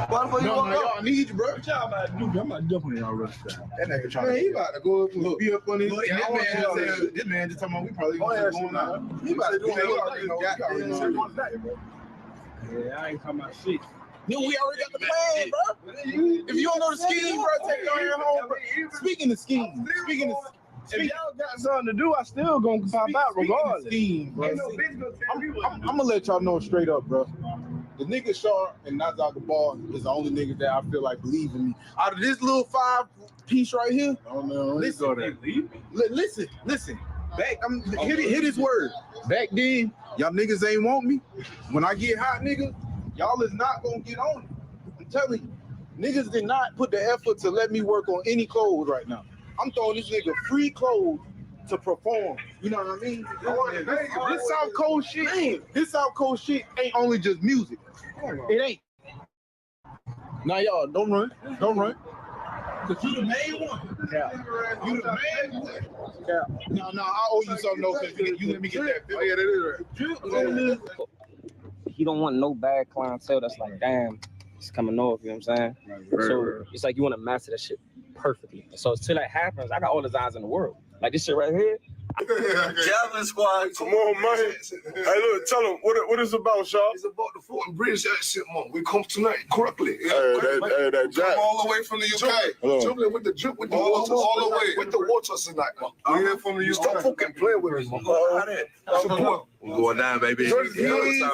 I need you, bro. What y'all about to do? I'm about to jump on y'all rush time. That nigga trying to. He about to go be up on his. This man just talking about we probably gonna go on. He about to do it. Yeah, I ain't talking about shit. Yo, we already got the plan, bro. If you don't know the scheme, bro, take your hand home, bro. Speaking of schemes, if y'all got something to do, I still gonna pop out regardless. Scheme, bro. I'm gonna let y'all know straight up, bro. The nigga Sharp and not Dr. Ball is the only niggas that I feel like believe in me. Out of this little 5-piece right here, listen. Back, hit his word. Back then, y'all niggas ain't want me. When I get hot, nigga, y'all is not gonna get on it. I'm telling you, niggas did not put the effort to let me work on any clothes right now. I'm throwing this nigga free clothes to perform. You know what I mean? This South Coast shit, ain't only just music. It ain't. Now y'all, don't run. Cause you the main one. Yeah. You the main one. Yeah. No, I owe you something though, cause you let me get that. Oh yeah, that is right. He don't want no bad clientele that's like, damn, it's coming off, you know what I'm saying? So it's like you want to master that shit perfectly. So until that happens, I got all the eyes in the world. Like this shit right here. Javelin squad. Come on, man. Hey, look, tell them what it's about, Shaw. It's about the Fort and British accent, man. We come tonight correctly. That Jack. Come all the way from the UK. Jumping with the drip, with the water, all the way. With the water tonight, man. We here from the UK. Stop fucking playing with us, man. Support. We're going down, baby. That's good, man.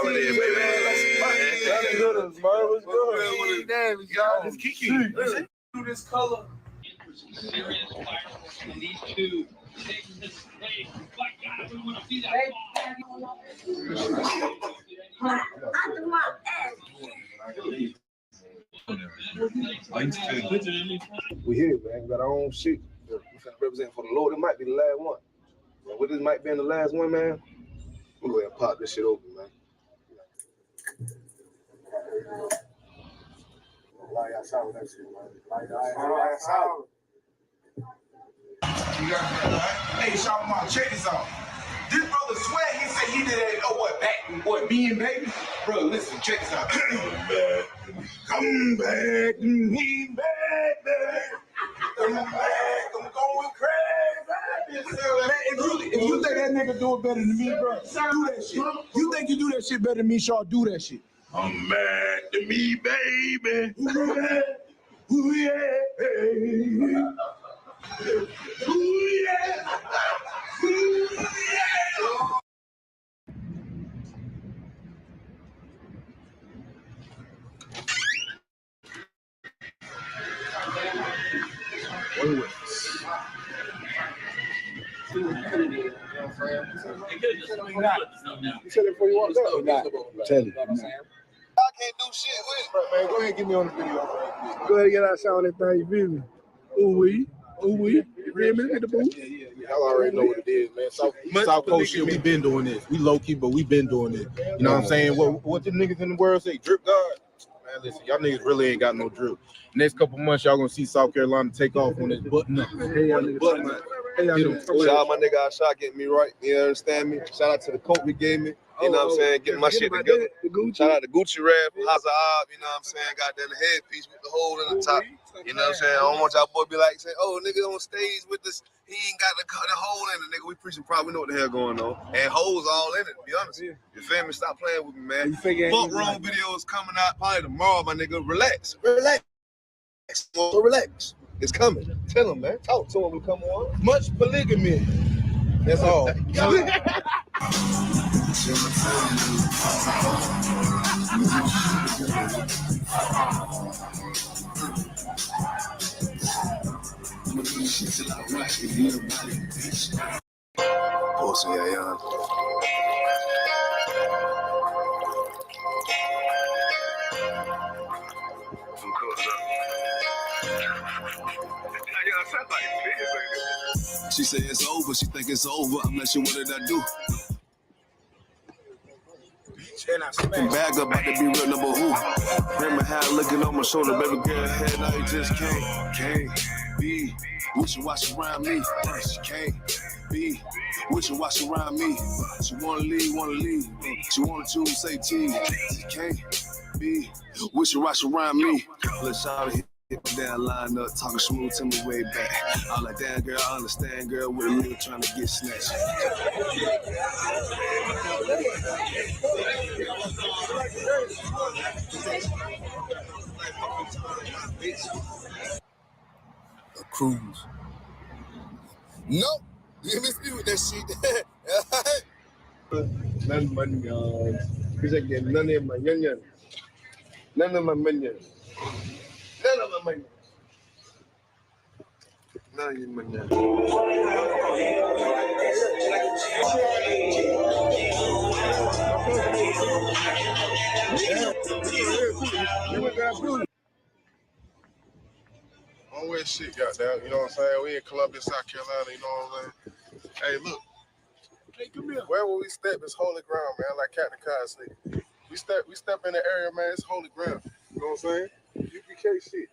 What's good? Damn, y'all. It's Kiki. Do this color. Serious violence and these two taking this play. My God, we want to see that We here, man. We got our own shit. We finna represent for the Lord. It might be the last one. And with this might be the last one, man, we'll go ahead and pop this shit open, man. Like I saw that shit, man. Like I saw. You got hey, Shaw, mom, check this out. This brother swear he said he did that. Oh, what, me and baby? Bro, listen, check this out. Come back to me, baby. Come back, I'm going crazy. If you think that nigga do it better than me, bro, do that shit. You think you do that shit better than me, Shaw? Do that shit. Come back to me, baby. Ooh, yeah. Ooh, yeah. Ooh, yeah. You said it before you walked up? Tell it. I can't do shit with it. Man, go ahead and get me on the video. Go ahead and get that shot on that thing, you feel me? Ooh, we. You feel me? Look at the booth. Y'all already know what it is, man. South Coast shit, we been doing this. We low key, but we been doing it. You know what I'm saying? What the niggas in the world say? Drip God? Man, listen, y'all niggas really ain't got no drip. Next couple months, y'all gonna see South Carolina take off on this button up. Hey, y'all niggas. Shout out my nigga Shot getting me right. You understand me? Shout out to the coat he gave me. You know what I'm saying? Getting my shit together. Shout out to Gucci Rap, Hazard, you know what I'm saying? Got that headpiece with the hole in the top. You know what I'm saying? I don't want y'all boy be like saying, oh, nigga on stage with this, he ain't got the hole in it, nigga. We preaching pride, we know what the hell going on. And holes all in it, to be honest. You feel me? Stop playing with me, man. Fuck wrong videos coming out probably tomorrow, my nigga. Relax. So relax. It's coming. Tell him, man. Talk to him when we come on. Much polygamy. That's all. Pussy, yeah. She say it's over, she think it's over. I'm not sure what did I do. Bag up, about to be real number who. Remember how looking on my shoulder, baby girl head, now you just can't be. Wish you watch around me. She can't be. Wish you watch around me. She wanna leave. She wanna choose, say T. She can't be. Wish you watch around me. Let's shout hit me down, line up, talking smooth to me way back. I'm like, damn girl, I understand, girl, with a nigga trying to get snatched. A cruise. Nope. You miss me with that shit. None money, because I get none of my young. None of my minions. None of my minions. None of your minions. Don't wear shit, goddamn. You know what I'm saying? We in Columbia, South Carolina. You know what I'm saying? Hey, look. Hey, come here. Wherever we step is holy ground, man. Like Captain Kai said. We step in the area, man. It's holy ground. You know what I'm saying? UPK shit.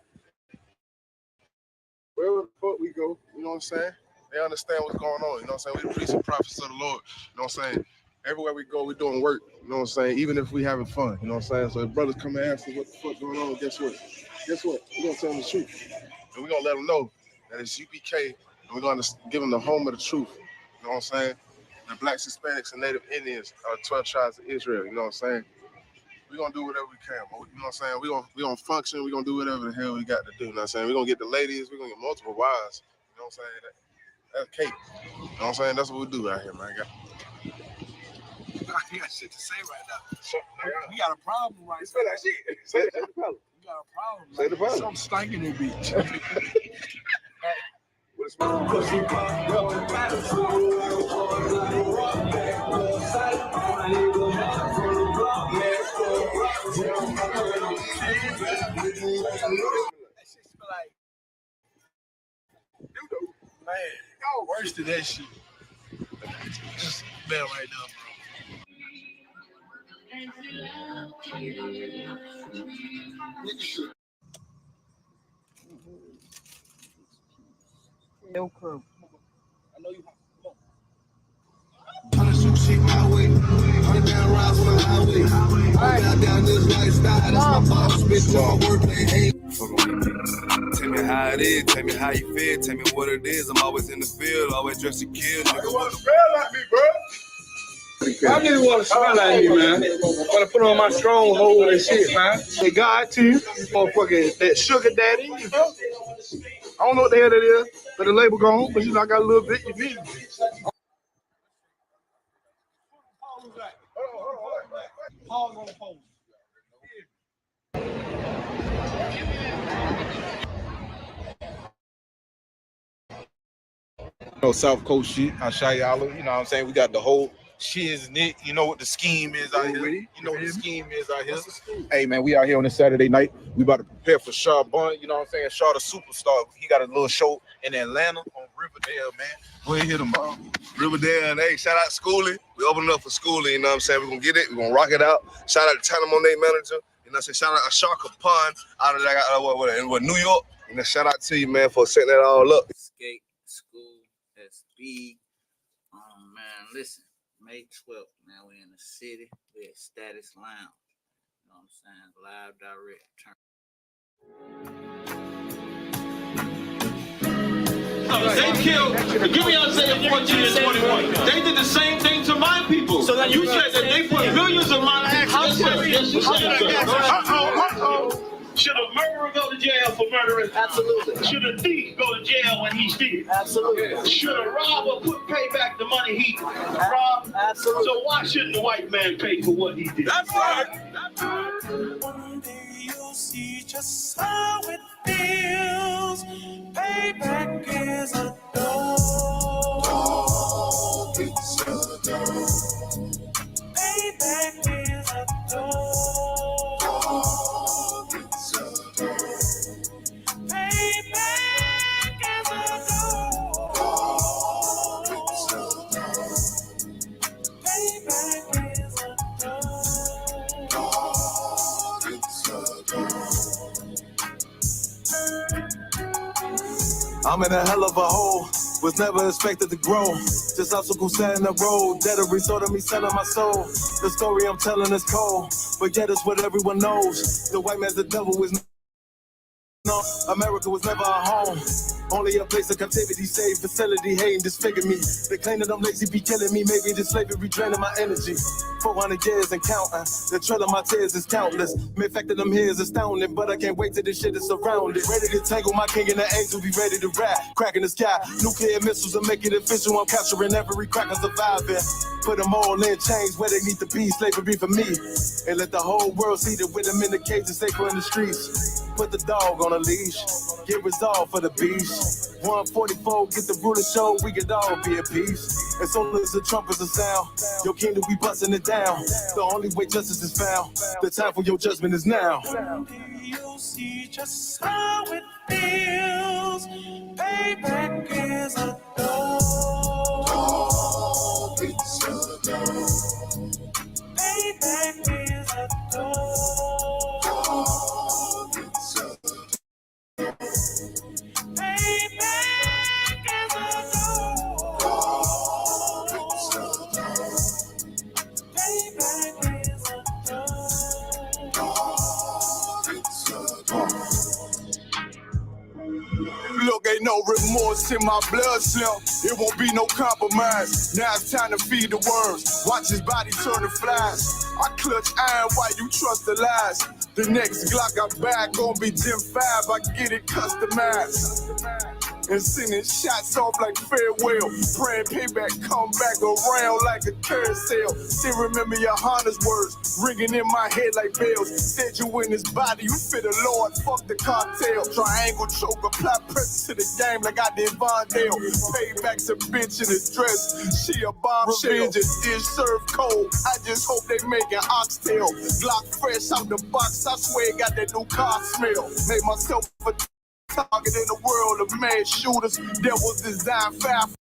Wherever the fuck we go, you know what I'm saying? They understand what's going on. You know what I'm saying? We preach the prophets of the Lord. You know what I'm saying? Everywhere we go, we're doing work. You know what I'm saying? Even if we having fun. You know what I'm saying? So if brothers come and ask us what the fuck going on, guess what? Guess what? We're going to tell them the truth. And we're going to let them know that it's UPK, and we're going to give them the home of the truth. You know what I'm saying? The Blacks, Hispanics, and Native Indians are 12 tribes of Israel. You know what I'm saying? We're going to do whatever we can. You know what I'm saying? We're going to function. We're going to do whatever the hell we got to do. You know what I'm saying? We're going to get the ladies. We're going to get multiple wives. You know what I'm saying? That's cake. You know what I'm saying? That's what we do out here, man. You got shit to say right now. We got a problem right now. Say that shit. Say the problem. We got a problem. Say the problem. Something stinking in bitch. Man, y'all worse than that shit. Just man right now, bro. No curve. I know you. Trying to shoot shit my way. 100 down rides on the highway. Down this lifestyle. That's my boss, bitch. All work, they hate. Tell me how it is. Tell me how you feel. Tell me what it is. I'm always in the field. Always dressed to kill. Nigga want to smell like me, bro. I didn't want to smell like you, man. I'm gonna put on my stronghold and shit, man. Hey, God to you. Motherfucking that sugar daddy, you feel? I don't know what the hell that is, but the label gone, but you know I got a little bit, you feel? Pause on the phone. South Coast shit, Ashayala, you know what I'm saying? We got the whole shiznit, you know what the scheme is out here. You know what the scheme is out here. Hey man, we out here on this Saturday night. We about to prepare for Shaw Bun, you know what I'm saying? Shaw the superstar. He got a little show in Atlanta on Riverdale, man. Go ahead, hit him up. Riverdale, and hey, shout out Schoolie. We opening up for Schoolie, you know what I'm saying? We're gonna get it, we're gonna rock it out. Shout out to Tana Monet manager, you know what I'm saying? Shout out to Shark Pun out of what, New York. And then shout out to you, man, for setting that all up. Skate School SB. Man, listen, May 12th, man, we in the city. We at Status Lounge. You know what I'm saying? Live direct turn. They killed, give me Isaiah 14 and 21. They did the same thing to my people. So you said that they put millions of my accidents. Should a murderer go to jail for murdering? Absolutely. Should a thief go to jail when he steals? Absolutely. Should a robber pay back the money he robbed? Absolutely. So why shouldn't the white man pay for what he did? That's right. One day you'll see just how it feels. Payback is a dog. It's a dog. Payback is a dog. It's a dog. Payback is a dog. It's a dog. Payback is a dog. It's a dog. I'm in a hell of a hole, was never expected to grow. This obstacle set in the road, that a result of me selling my soul. The story I'm telling is cold, but yet it's what everyone knows. The white man's the devil is no, America was never a home. Only a place of captivity, safe facility, hating, disfigure me. They claim that I'm lazy, be killing me. Maybe this slavery draining my energy. 400 years and counting. The trail of my tears is countless. The fact that I'm here is astounding, but I can't wait till this shit is surrounded. Ready to tangle my king and the angel, be ready to rap. Crack in the sky, nuclear missiles will make it official. I'm capturing every crack and surviving. Put them all in chains where they need to be. Slavery for me. And let the whole world see that with them in the cage and safer in the streets. Put the dog on a leash, get resolved for the beast. 144, get the ruler show, we could all be at peace. As soon as the trumpets are sound, your kingdom we busting it down. The only way justice is found, the time for your judgment is now. You'll see just how it feels. Payback is a dog. It's a dog. Payback is a dog. It's a payback is a dog. It's a payback is a dog. It's a dog. Look, ain't no remorse in my blood slump. It won't be no compromise. Now it's time to feed the worms. Watch his body turn to flies. I clutch iron while you trust the lies. The next Glock I buy gon' be Gen 5. I get it customized. And sending shots off like farewell. Praying payback come back around like a carousel. Still remember your Honda's words ringing in my head like bells. Said you in his body, you fit the Lord, fuck the cartel. Triangle choke, apply pressure to the game like I did Vondale. Payback's a bitch in his dress, she a bombshell. Revenge is served cold, I just hope they make an oxtail. Glock fresh out the box, I swear it got that new car smell. Made myself a target in the world of mad shooters that was designed fast.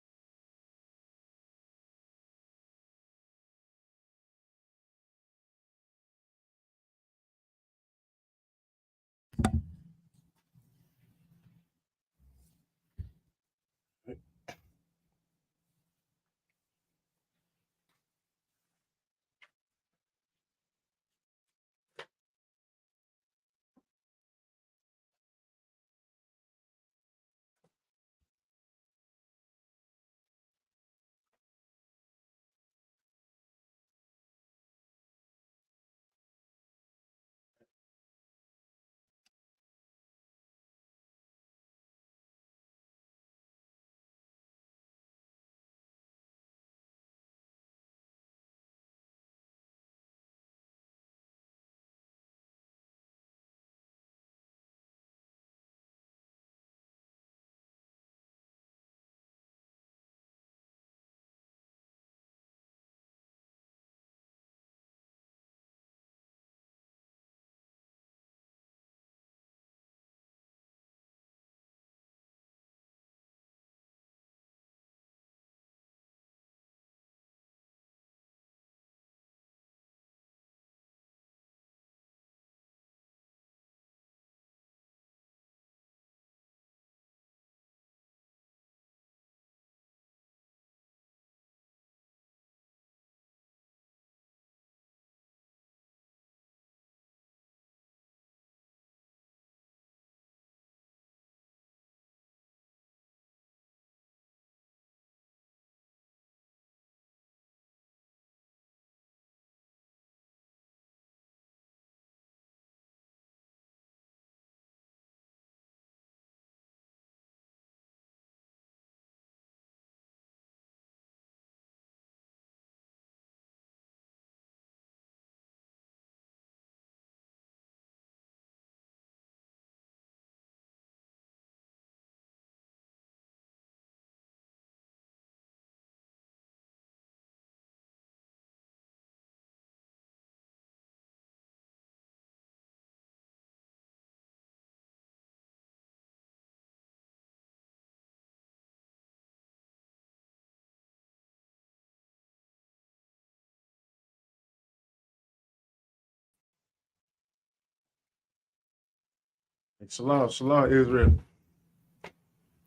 Shalom, Israel.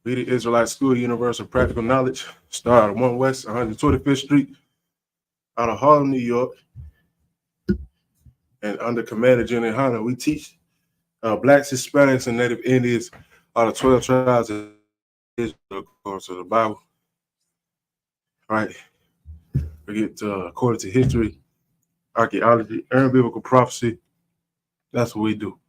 We the Israelite School of Universal Practical Knowledge, started at 1 West 125th Street, out of Harlem, New York. And under Commander General Hunter, we teach Blacks, Hispanics, and Native Indians out of 12 tribes of Israel, according to the Bible. Right? We get according to history, archaeology, and biblical prophecy. That's what we do.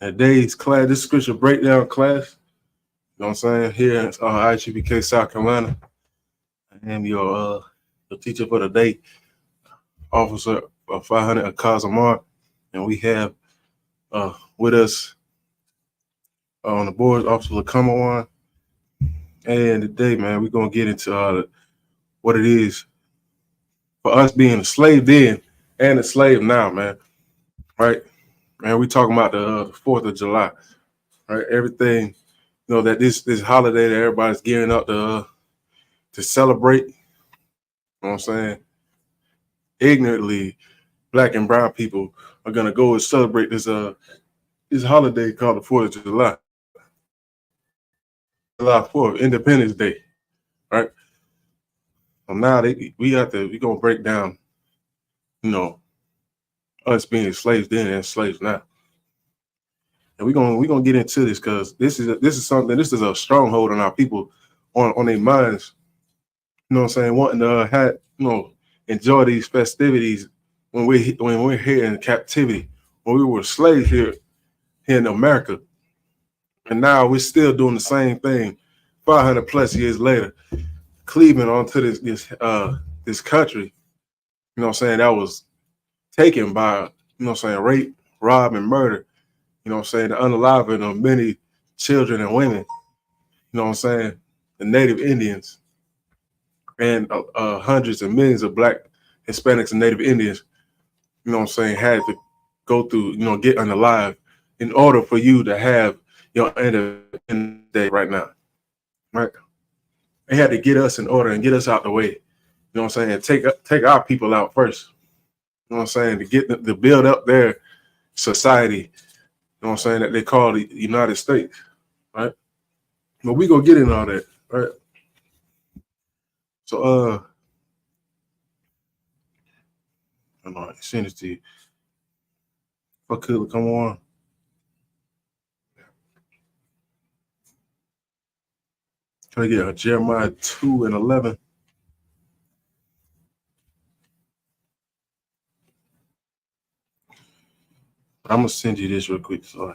And today's class, this scripture breakdown class, you know what I'm saying, here in ISUPK, South Carolina. I am your teacher for the day, Officer 500 Akazamar, and we have with us on the board, Officer Lakamawan. And today, man, we're gonna get into what it is for us being a slave then and a slave now, man. Right? Man, we talking about the 4th of July, right? Everything, you know, that this holiday that everybody's gearing up to celebrate. You know what I'm saying? Ignorantly, Black and brown people are gonna go and celebrate this holiday called the 4th of July. July 4th, Independence Day, right? So now we're gonna break down, you know, us being slaves then and slaves now. And we're gonna get into this because this is a stronghold on our people, on their minds, you know what I'm saying, wanting to have, you know, enjoy these festivities when we're here in captivity, when we were slaves here in America. And now we're still doing the same thing 500 plus years later, cleaving onto this country, you know what I'm saying, that was taken by, you know what I'm saying, rape, rob, and murder, you know what I'm saying, the unaliving of many children and women, you know what I'm saying, the Native Indians, and hundreds and millions of Black, Hispanics, and Native Indians, you know what I'm saying, had to go through, you know, get unalive in order for you to have your Independence Day right now, right? They had to get us in order and get us out the way, you know what I'm saying, take our people out first, you know what I'm saying, to build up their society, you know what I'm saying, that they call the United States, right? But we gonna get in all that, right? So I'm gonna send it to you. What could come on? Can I get a Jeremiah 2:11? I'm gonna send you this real quick. So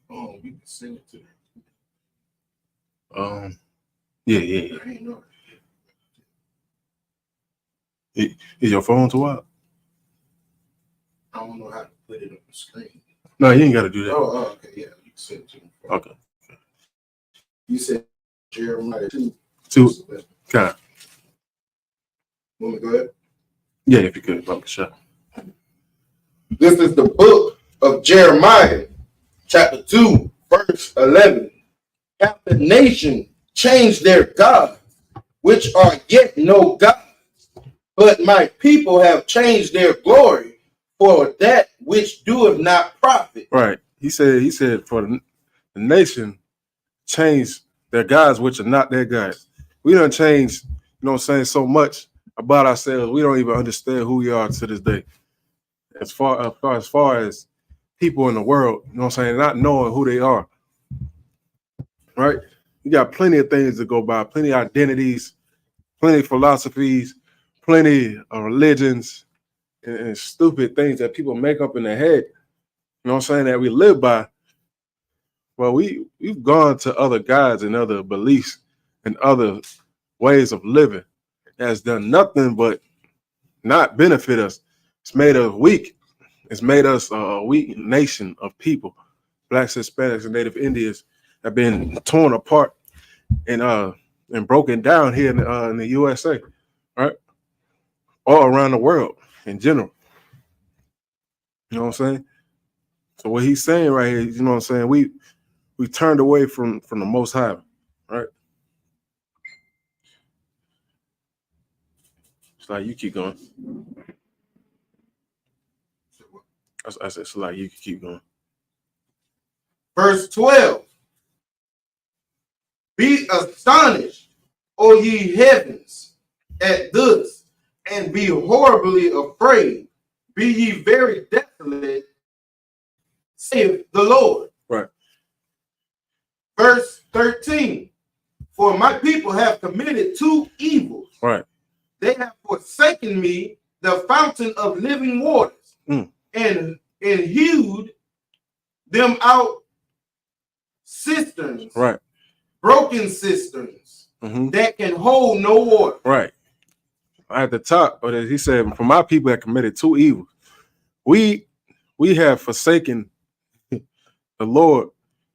We can send it to yeah. Is your phone too out? I don't know how to put it on the screen. No, you ain't gotta do that. Oh, okay, yeah, you can send it to me. Okay. You said Jeremiah 2. Kind of. Want me to go ahead? Yeah, if you could, Baba Shah. This is the book of Jeremiah, chapter 2, verse 11. Have the nation changed their gods, which are yet no gods, but my people have changed their glory for that which doeth not profit. Right. He said for the nation changed their gods, which are not their gods. We done changed, you know what I'm saying, so much about ourselves. We don't even understand who we are to this day. As far as people in the world, you know what I'm saying, not knowing who they are. Right? You got plenty of things to go by, plenty of identities, plenty of philosophies, plenty of religions, and stupid things that people make up in their head, you know what I'm saying, that we live by. Well, we've gone to other gods and other beliefs and other ways of living that's done nothing but not benefit us. It's made us weak. It's made us a weak nation of people. Blacks, Hispanics, and Native Indians have been torn apart and broken down here in the USA, right? All around the world in general. You know what I'm saying? So what he's saying right here, you know what I'm saying? We turned away from the Most High, right? It's like you keep going. I said, it's like you can keep going. Verse 12. Be astonished, O ye heavens, at this, and be horribly afraid. Be ye very desolate, saith the Lord. Right. Verse 13. For my people have committed two evils. Right. They have forsaken me, the fountain of living waters, and hewed them out cisterns, right, broken cisterns that can hold no water. Right. At the top, but he said, "For my people have committed two evils. We have forsaken the Lord." You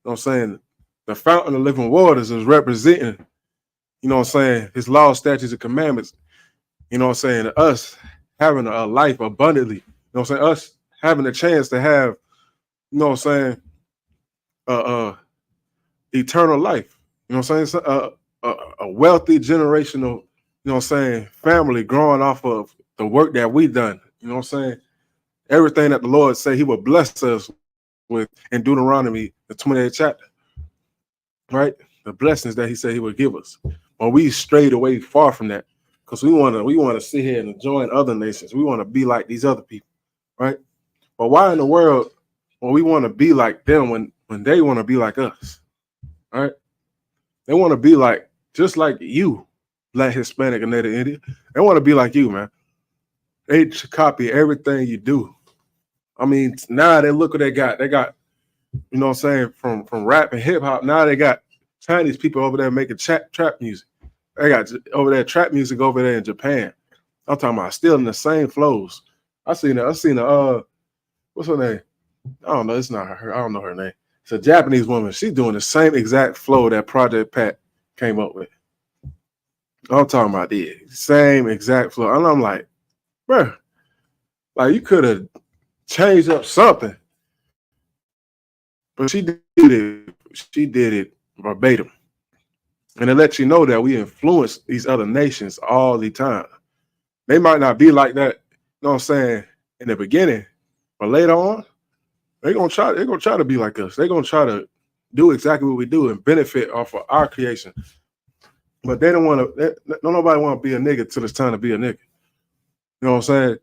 know what I'm saying? The fountain of living waters is representing, you know what I'm saying, his laws, statutes, and commandments. You know what I'm saying? Us having a life abundantly. You know what I'm saying? Us having a chance to have, you know what I'm saying, eternal life. You know what I'm saying? So, a wealthy generational, you know what I'm saying, family growing off of the work that we done. You know what I'm saying? Everything that the Lord said he would bless us with in Deuteronomy, the 28th chapter. Right? The blessings that he said he would give us. But we strayed away far from that. Because we want to sit here and join other nations. We want to be like these other people, right? But why in the world we want to be like them when they want to be like us, right? They want to be like just like you, Black, Hispanic, and Native Indian. They want to be like you, man. They copy everything you do. I mean, now they look what they got. They got, you know what I'm saying, from rap and hip hop. Now they got Chinese people over there making trap music. They got over there trap music over there in Japan. I'm talking about still in the same flows. I seen what's her name? I don't know. It's not her. I don't know her name. It's a Japanese woman. She's doing the same exact flow that Project Pat came up with. I'm talking about the same exact flow. And I'm like, bro, like you could have changed up something. But she did it verbatim. And it lets you know that we influence these other nations all the time. They might not be like that, you know what I'm saying, in the beginning, but later on, they're gonna try to be like us. They're gonna try to do exactly what we do and benefit off of our creation. But they don't want to, nobody want to be a nigga till it's time to be a nigga. You know what I'm saying?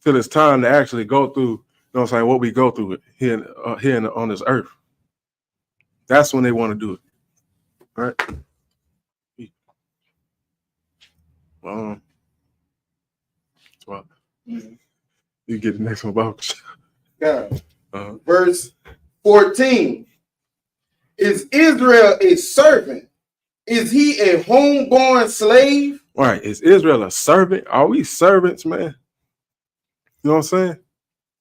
Till it's time to actually go through, you know what I'm saying, what we go through here on this earth. That's when they want to do it. Right? You get the next one about. God. Verse 14. Is Israel a servant? Is he a homeborn slave? Right. Is Israel a servant? Are we servants, man? You know what I'm saying?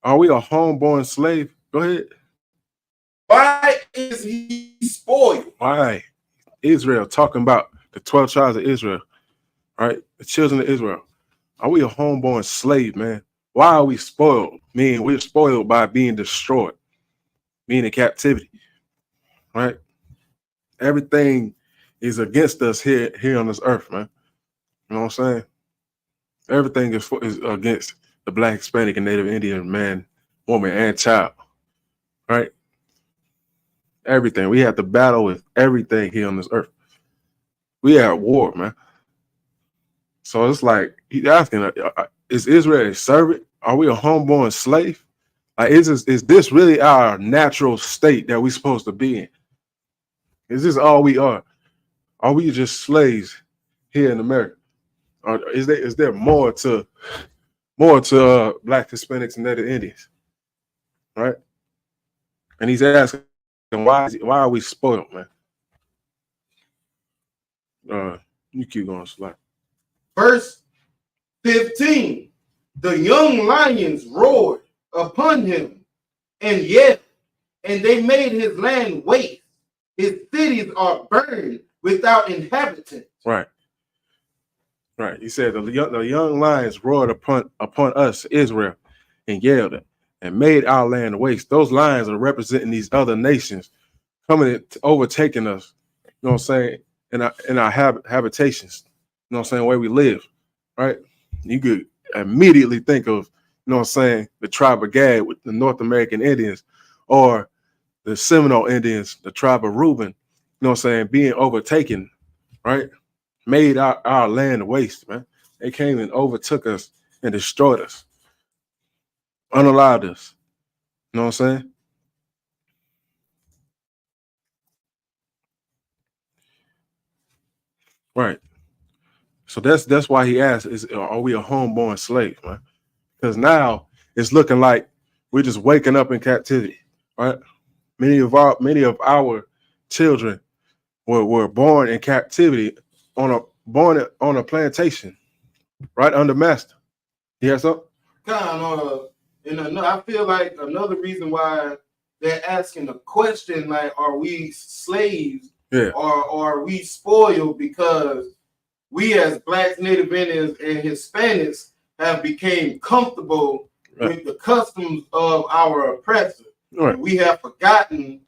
Are we a homeborn slave? Go ahead. Why is he spoiled? Why? Israel, talking about the 12 tribes of Israel, right? The children of Israel. Are we a homeborn slave, man? Why are we spoiled? Meaning we're spoiled by being destroyed, being in captivity, right? Everything is against us here on this earth, man. You know what I'm saying? Everything is against the Black, Hispanic, and Native Indian man, woman, and child, right? Everything. We have to battle with everything here on this earth. We are at war, man. So it's like he's asking, is Israel a servant? Are we a homeborn slave? Like, is this really our natural state that we're supposed to be in? Is this all we are? Are we just slaves here in America? Or is there more to Black, Hispanics, and Native Indians? Right? And he's asking, why are we spoiled, man? You keep going, Slack. Verse 15. The young lions roared upon him, and yet, and they made his land waste. His cities are burned without inhabitants. Right. Right. He said the young lions roared upon us, Israel, and yelled and made our land waste. Those lions are representing these other nations coming and overtaking us, you know what I'm saying, in our habitations, you know what I'm saying, where we live, right? You could immediately think of, you know what I'm saying, the tribe of Gad with the North American Indians, or the Seminole Indians, the tribe of Reuben, you know what I'm saying, being overtaken, right, made our land waste, man. They came and overtook us and destroyed us, unallowed us. You know what I'm saying? Right. So that's why he asked, are we a homeborn slave, man? Because now it's looking like we're just waking up in captivity, right? Many of our children were born in captivity born on a plantation, right under master. Yes, sir. I feel like another reason why they're asking the question, like, are we slaves? Yeah. Or are we spoiled because we as Blacks, Native Indians, and Hispanics have became comfortable with the customs of our oppressor. Right. And we have forgotten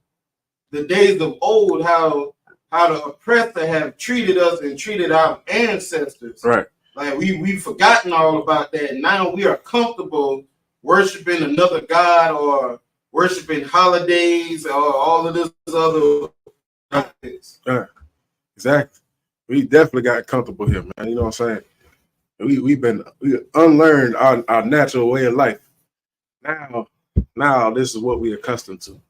the days of old, how the oppressor have treated us and treated our ancestors. Right. Like we've forgotten all about that. Now we are comfortable worshiping another god or worshiping holidays or all of this other topics. Exactly. We definitely got comfortable here, man. You know what I'm saying? We unlearned our natural way of life. Now this is what we accustomed to. You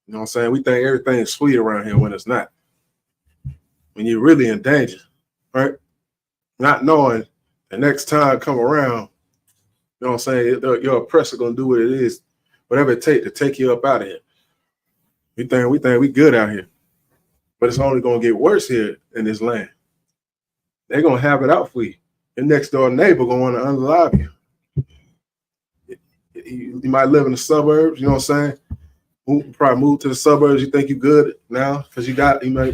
know what I'm saying? We think everything is sweet around here when it's not. When you're really in danger, right? Not knowing the next time come around, you know what I'm saying, your oppressor gonna do what it is, whatever it takes to take you up out of here. We think we good out here. But it's only gonna get worse here in this land. They're gonna have it out for you. Your next door neighbor gonna want to unalive you. You might live in the suburbs, you know what I'm saying? Probably move to the suburbs. You think you good now because you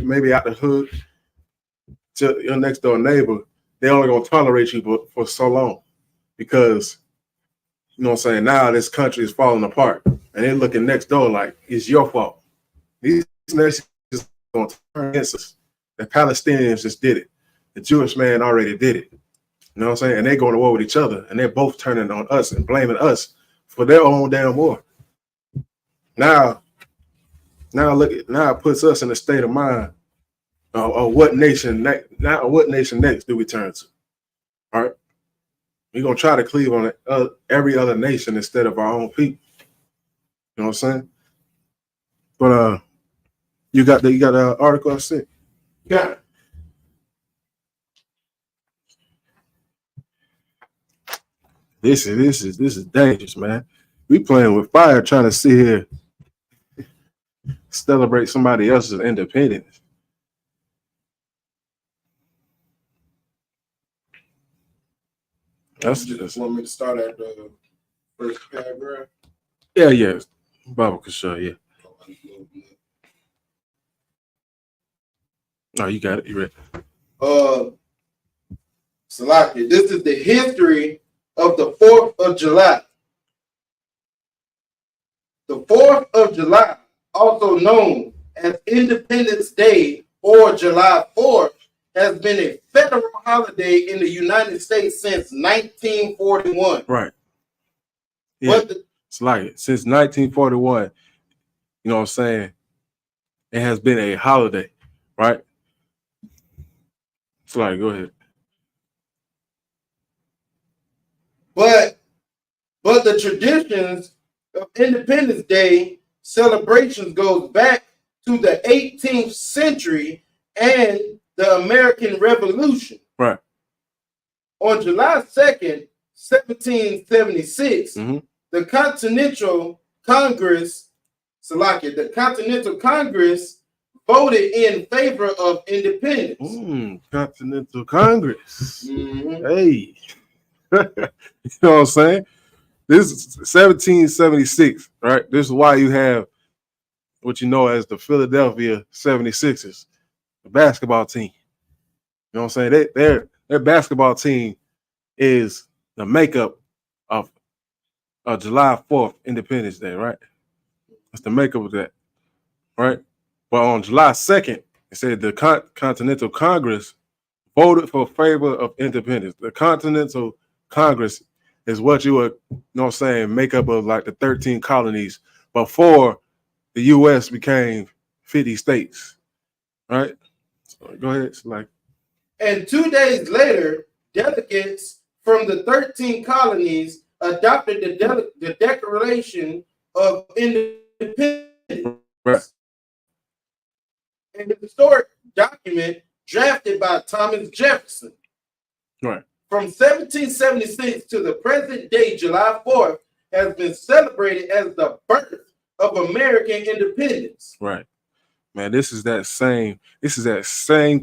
maybe out the hood. To your next door neighbor, they only gonna tolerate you for so long because you know what I'm saying. Now this country is falling apart, and they're looking next door like it's your fault. These nations gonna turn against us. The Palestinians just did it. The Jewish man already did it. You know what I'm saying? And they're going to war with each other, and they're both turning on us and blaming us for their own damn war. Now it puts us in a state of mind of what nation next do we turn to? All right, we're gonna try to cleave on every other nation instead of our own people. You know what I'm saying? But you got the article I sent. Got it. This is dangerous, man. We playing with fire, trying to sit here celebrate somebody else's independence. That's just want me to start at the first paragraph. Yeah. Bible could show, yeah. Oh, you got it. You ready? Salaki, this is the history of the 4th of July. The 4th of July, also known as Independence Day or July 4th, has been a federal holiday in the United States since 1941. Right. Yeah. It's like since 1941, you know what I'm saying, it has been a holiday, right? It's like, go ahead. But the traditions of Independence Day celebrations goes back to the 18th century and the American Revolution. Right. On July 2nd, 1776, the Continental Congress voted in favor of independence. Continental Congress. Hey. You know what I'm saying? This is 1776, right? This is why you have what you know as the Philadelphia 76ers, the basketball team. You know what I'm saying? Their basketball team is the makeup of July 4th, Independence Day, right? That's the makeup of that, right? But on July 2nd, it said the Continental Congress voted for favor of independence. The Continental Congress is what you would, you know what I'm saying, make up of like the 13 colonies before the U.S. became 50 states, right? So go ahead, like. And 2 days later, delegates from the 13 colonies adopted the Declaration of Independence, Right. an historic document drafted by Thomas Jefferson. Right. From 1776 to the present day, July 4th, has been celebrated as the birth of American independence. Right. Man, this is that same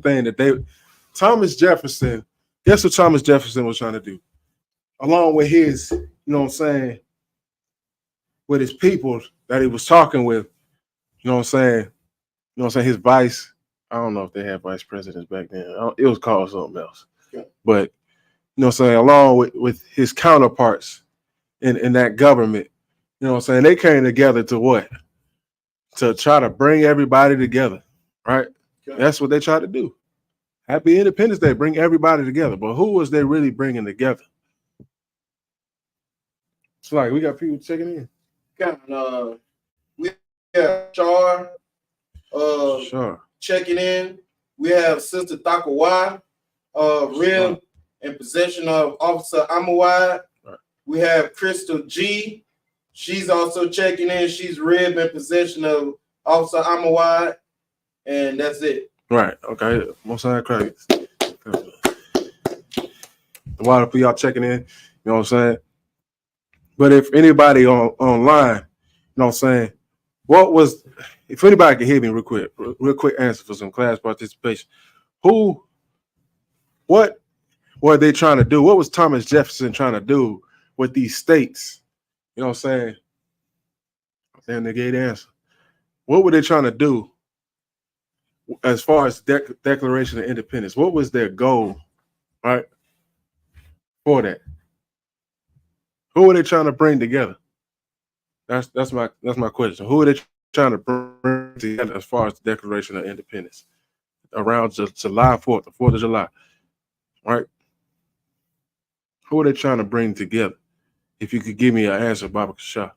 thing that Thomas Jefferson, guess what Thomas Jefferson was trying to do? Along with his, you know what I'm saying, with his people that he was talking with, you know what I'm saying, his vice, I don't know if they had vice presidents back then. It was called something else. Yeah. But, you know what I'm saying, along with his counterparts in that government, you know what I'm saying, they came together to what? To try to bring everybody together, right? Yeah. That's what they tried to do. Happy Independence Day, bring everybody together. But who was they really bringing together? It's like we got people checking in. We have Char Sure. checking in. We have Sister Thakawai, Rib in possession of Officer Amawai. Right. We have Crystal G. She's also checking in. She's Rib in possession of Officer Amawai. And that's it. Right. Okay. Most of that credit. The water for y'all checking in. You know what I'm saying? But if anybody online, you know what I'm saying, if anybody can hear me real quick answer for some class participation. What were they trying to do? What was Thomas Jefferson trying to do with these states? You know what I'm saying? Then they gave the answer. What were they trying to do as far as Declaration of Independence? What was their goal, right, for that? Who were they trying to bring together? That's my question. Who are they trying to bring together as far as the Declaration of Independence around July 4th, the 4th of July, right? Who are they trying to bring together? If you could give me an answer, Baba Shah.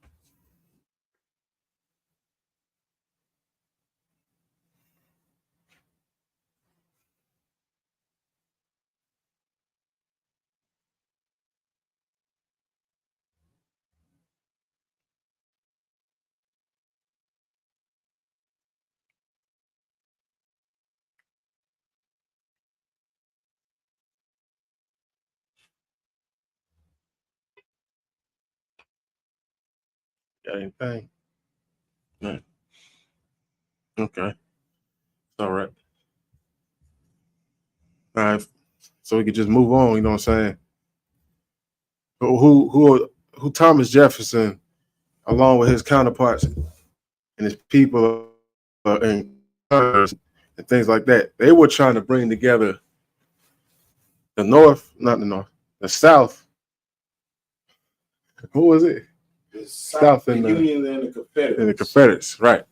Got anything? No. Okay. All right. All right. So we could just move on, you know what I'm saying? Who Thomas Jefferson, along with his counterparts and his people and things like that, they were trying to bring together the South. Who was it? The South and the Union and the Confederates. And the Confederates, right.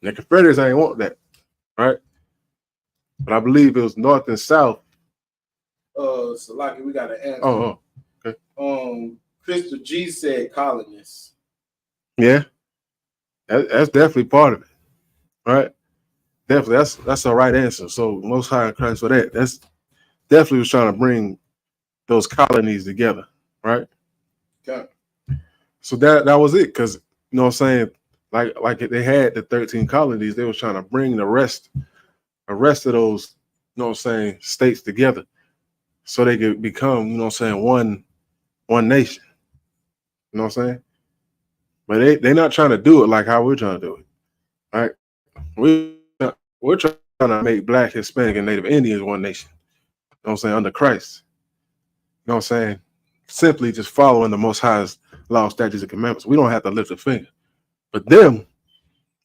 And the Confederates ain't want that, right? But I believe it was North and South. Salaki, we got an answer. Oh, okay. Crystal G said colonists. Yeah. That's definitely part of it. Right? Definitely. That's the right answer. So Most High in Christ for that. That's definitely was trying to bring those colonies together, right? Okay. So that was it, because you know what I'm saying, like they had the 13 colonies, they was trying to bring the rest of those, you know what I'm saying, states together so they could become, you know what I'm saying, one nation. You know what I'm saying? But they're not trying to do it like how we're trying to do it. Right? We're trying to make Black, Hispanic, and Native Indians one nation. You know what I'm saying? Under Christ. You know what I'm saying? Simply just following the Most High's law, statutes, and commandments. We don't have to lift a finger. But them,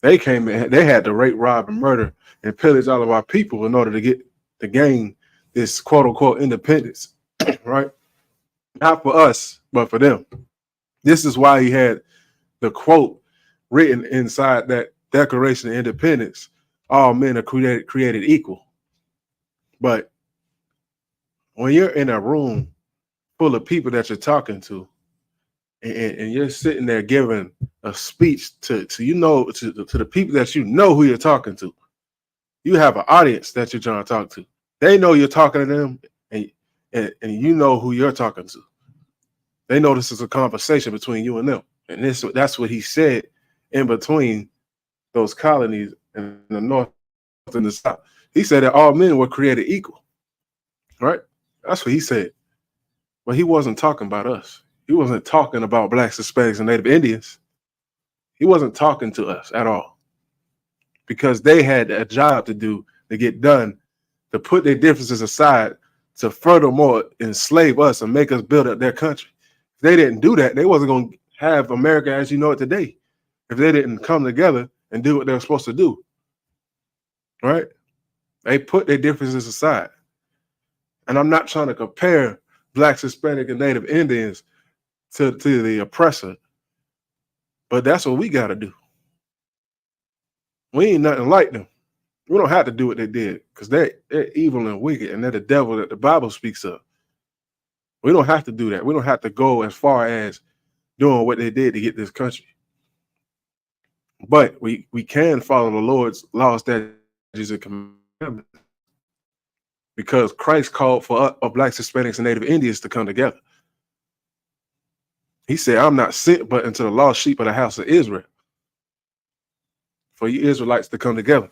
they came in, they had to rape, rob, and murder and pillage all of our people in order to gain this quote unquote independence, right? Not for us, but for them. This is why he had the quote written inside that Declaration of Independence: all men are created equal. But when you're in a room full of people that you're talking to, and you're sitting there giving a speech to the people that you know who you're talking to. You have an audience that you're trying to talk to. They know you're talking to them, and you know who you're talking to. They know this is a conversation between you and them. And that's what he said in between those colonies in the north and the south. He said that all men were created equal. Right? That's what he said. But he wasn't talking about us. He wasn't talking about blacks, Hispanics, and Native Indians. He wasn't talking to us at all. Because they had a job to do to get done, to put their differences aside, to furthermore enslave us and make us build up their country. If they didn't do that, they wasn't going to have America as you know it today. If they didn't come together and do what they were supposed to do. Right? They put their differences aside. And I'm not trying to compare blacks, Hispanic, and Native Indians to the oppressor, but that's what we got to do. We ain't nothing like them. We don't have to do what they did because they're evil and wicked, and they're the devil that the Bible speaks of. We don't have to do that. We don't have to go as far as doing what they did to get this country. But we can follow the Lord's laws, statutes, and commandments because Christ called for blacks, Hispanics, and Native Indians to come together. He said, I'm not sent but unto the lost sheep of the house of Israel. For you Israelites to come together,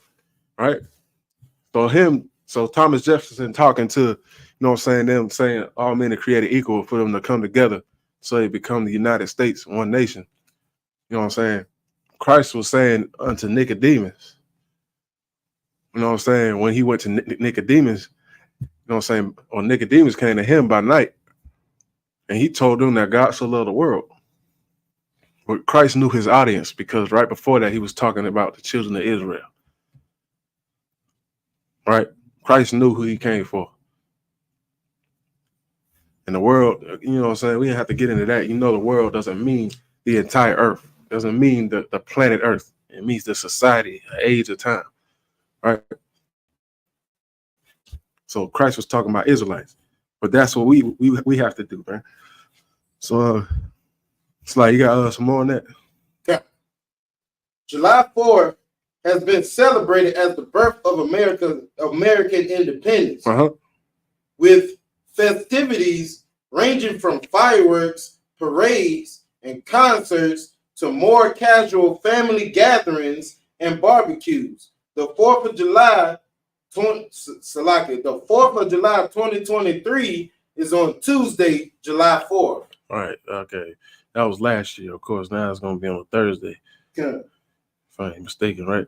right? So Thomas Jefferson talking to, them saying all men are created equal for them to come together so they become the United States, one nation. You know what I'm saying? Christ was saying unto Nicodemus, when he went to Nicodemus, or Nicodemus came to him by night and he told them that God so loved the world. But Christ knew his audience because right before that, he was talking about the children of Israel. Right? Christ knew who he came for. And the world, we didn't have to get into that. The world doesn't mean the entire earth. It doesn't mean the planet Earth. It means the society, the age of time. Right? So Christ was talking about Israelites. But that's what we have to do, man. So it's like you got some more on that. Yeah. July 4th has been celebrated as the birth of American independence, with festivities ranging from fireworks, parades, and concerts to more casual family gatherings and barbecues. The 4th of July 2023 is on Tuesday, July 4th. All right, okay. That was last year, of course. Now it's going to be on Thursday. Okay. If I ain't mistaken, right?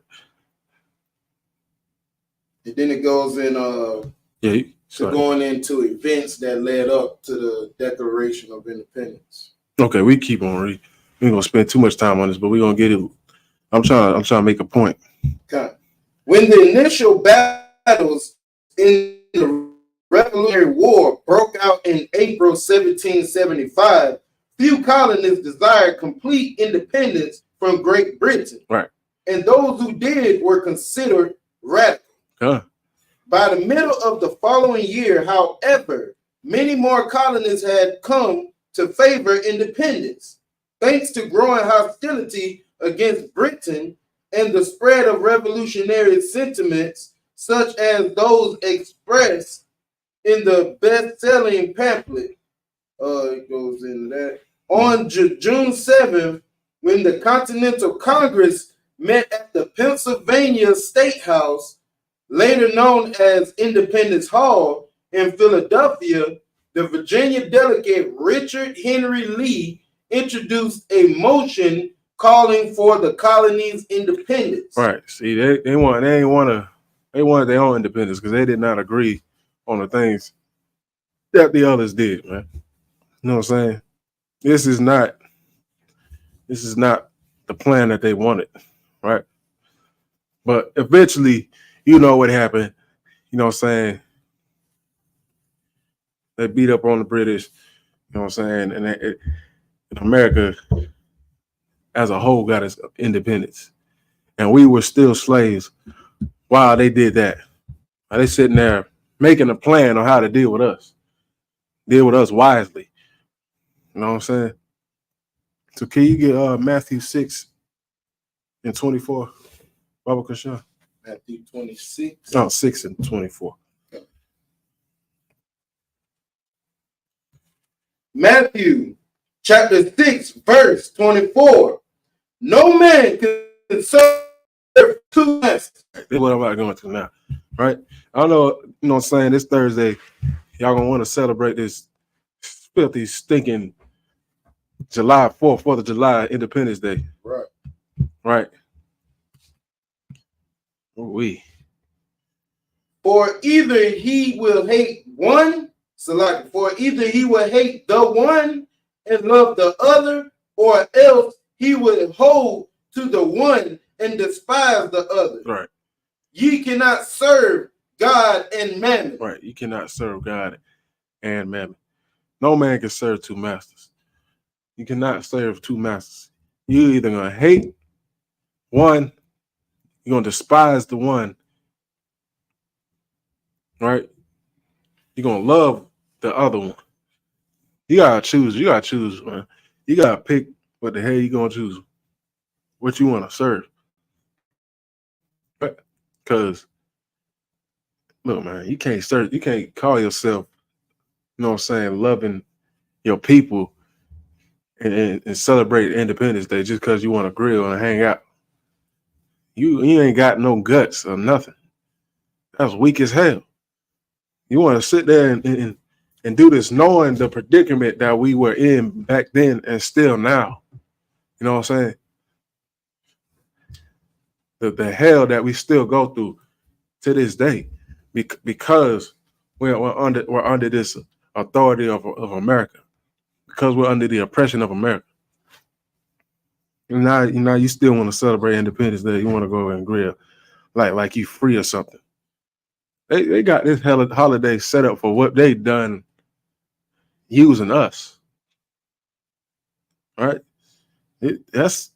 And then it goes in going into events that led up to the Declaration of Independence. Okay, we keep on reading. We ain't gonna spend too much time on this, but we're gonna get it. I'm trying to make a point. Okay. When the initial battles in the Revolutionary War broke out in April 1775, few colonists desired complete independence from Great Britain. Right. And those who did were considered radical. By the middle of the following year, however, many more colonists had come to favor independence, thanks to growing hostility against Britain and the spread of revolutionary sentiments, such as those expressed in the best-selling pamphlet. It goes into that. On June 7th, when the Continental Congress met at the Pennsylvania State House, later known as Independence Hall in Philadelphia, the Virginia delegate Richard Henry Lee introduced a motion calling for the colony's independence. Right. See, they wanted their own independence because they did not agree on the things that the others did, man. You know what I'm saying? This is not the plan that they wanted, right? But eventually, you know what happened. You know what I'm saying? They beat up on the British, you know what I'm saying? And America as a whole got its independence. And we were still slaves while they did that. Now they sitting there making a plan on how to deal with us wisely. You know what I'm saying? So can you get Matthew 6 and 24, Baba Kashan? Matthew 26. Oh, 6 and 24. Matthew chapter 6, verse 24. No man can serve two masters. This is what I'm about going to now, right? I don't know, you know what I'm saying? This Thursday, y'all gonna want to celebrate this filthy, stinking July 4th, 4th of July, Independence Day. Right. Right. We. For either he will hate one, for either he will hate the one and love the other, or else he will hold to the one and despise the other. Right. Ye cannot serve God and mammon. Right. You cannot serve God and mammon. No man can serve two masters. You cannot serve two masters. You either gonna hate one, you're gonna despise the one, right? You're gonna love the other one. You gotta choose. You gotta choose, man. You gotta pick what the hell you gonna choose. What you want to serve. Because look, man, you can't call yourself, you know what I'm saying, loving your people and celebrate Independence Day just because you want to grill and hang out. You ain't got no guts or nothing. That's weak as hell. You want to sit there and do this knowing the predicament that we were in back then and still now. You know what I'm saying? The hell that we still go through to this day because we're under this authority of America, because we're under the oppression of America. And now you still want to celebrate Independence Day. You want to go and grill like you free or something. They got this holiday set up for what they done using us. All right? That's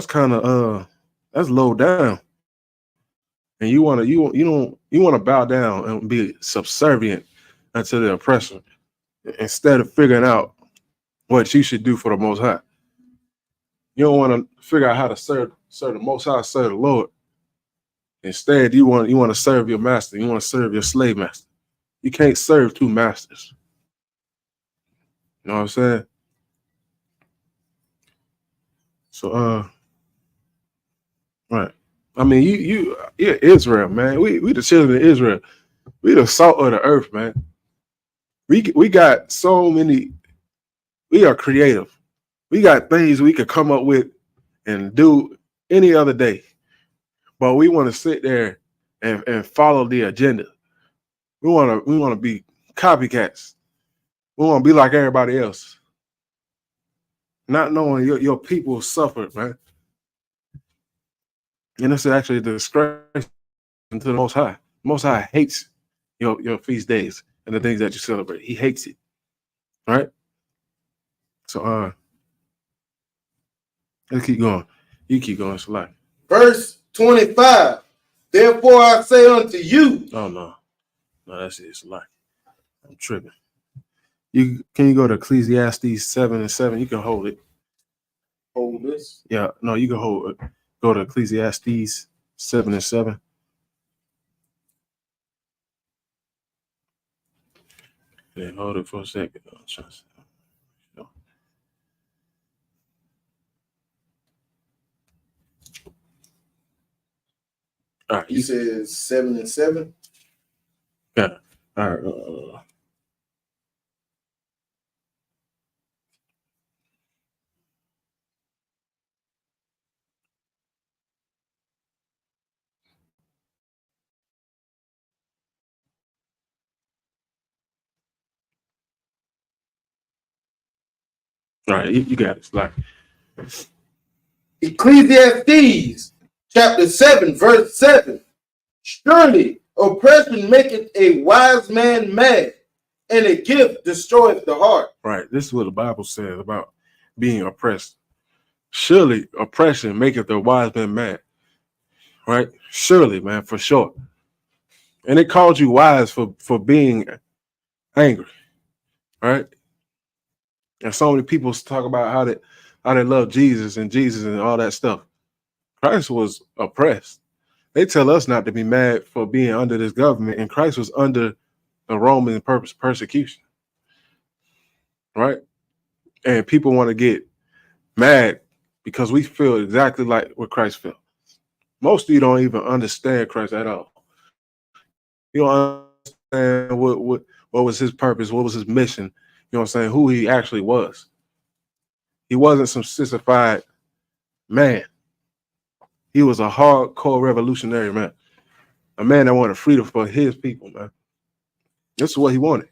kind of that's low down. And you want to bow down and be subservient unto the oppressor instead of figuring out what you should do for the Most High. You don't want to figure out how to serve the Most High, serve the Lord. Instead, you want to serve your master. You want to serve your slave master. You can't serve two masters. You know what I'm saying? So, right. I mean, you're Israel, man. We the children of Israel. We the salt of the earth, man. We got so many. We are creative. We got things we could come up with and do any other day, but we want to sit there and follow the agenda. We want to be copycats. We want to be like everybody else, not knowing your people suffered, man. And this is actually the disgrace to the Most High. Most High hates your feast days and the things that you celebrate. He hates it. All right. So let's keep going. You keep going, Salak. Verse 25. Therefore I say unto you. Oh no, that's it. Salak. I'm tripping. Can you go to Ecclesiastes 7:7? You can hold it. Hold this. Yeah, no, you can hold it. Go to Ecclesiastes 7:7. Yeah, hold it for a second. All right, you said 7 and 7. Yeah. All right. All right, you got it. Like Ecclesiastes chapter 7, verse 7. Surely oppression maketh a wise man mad, and a gift destroyeth the heart. Right. This is what the Bible says about being oppressed. Surely oppression maketh a wise man mad. Right? Surely, man, for sure. And it called you wise for being angry. Right? And so many people talk about how they love Jesus and all that stuff. Christ was oppressed. They tell us not to be mad for being under this government, and Christ was under the Roman persecution, right? And people want to get mad because we feel exactly like what Christ felt. Most of you don't even understand Christ at all. You don't understand what was his purpose, what was his mission, you know what I'm saying, who he actually was. He wasn't some sissified man. He was a hardcore revolutionary man. A man that wanted freedom for his people, man. This is what he wanted.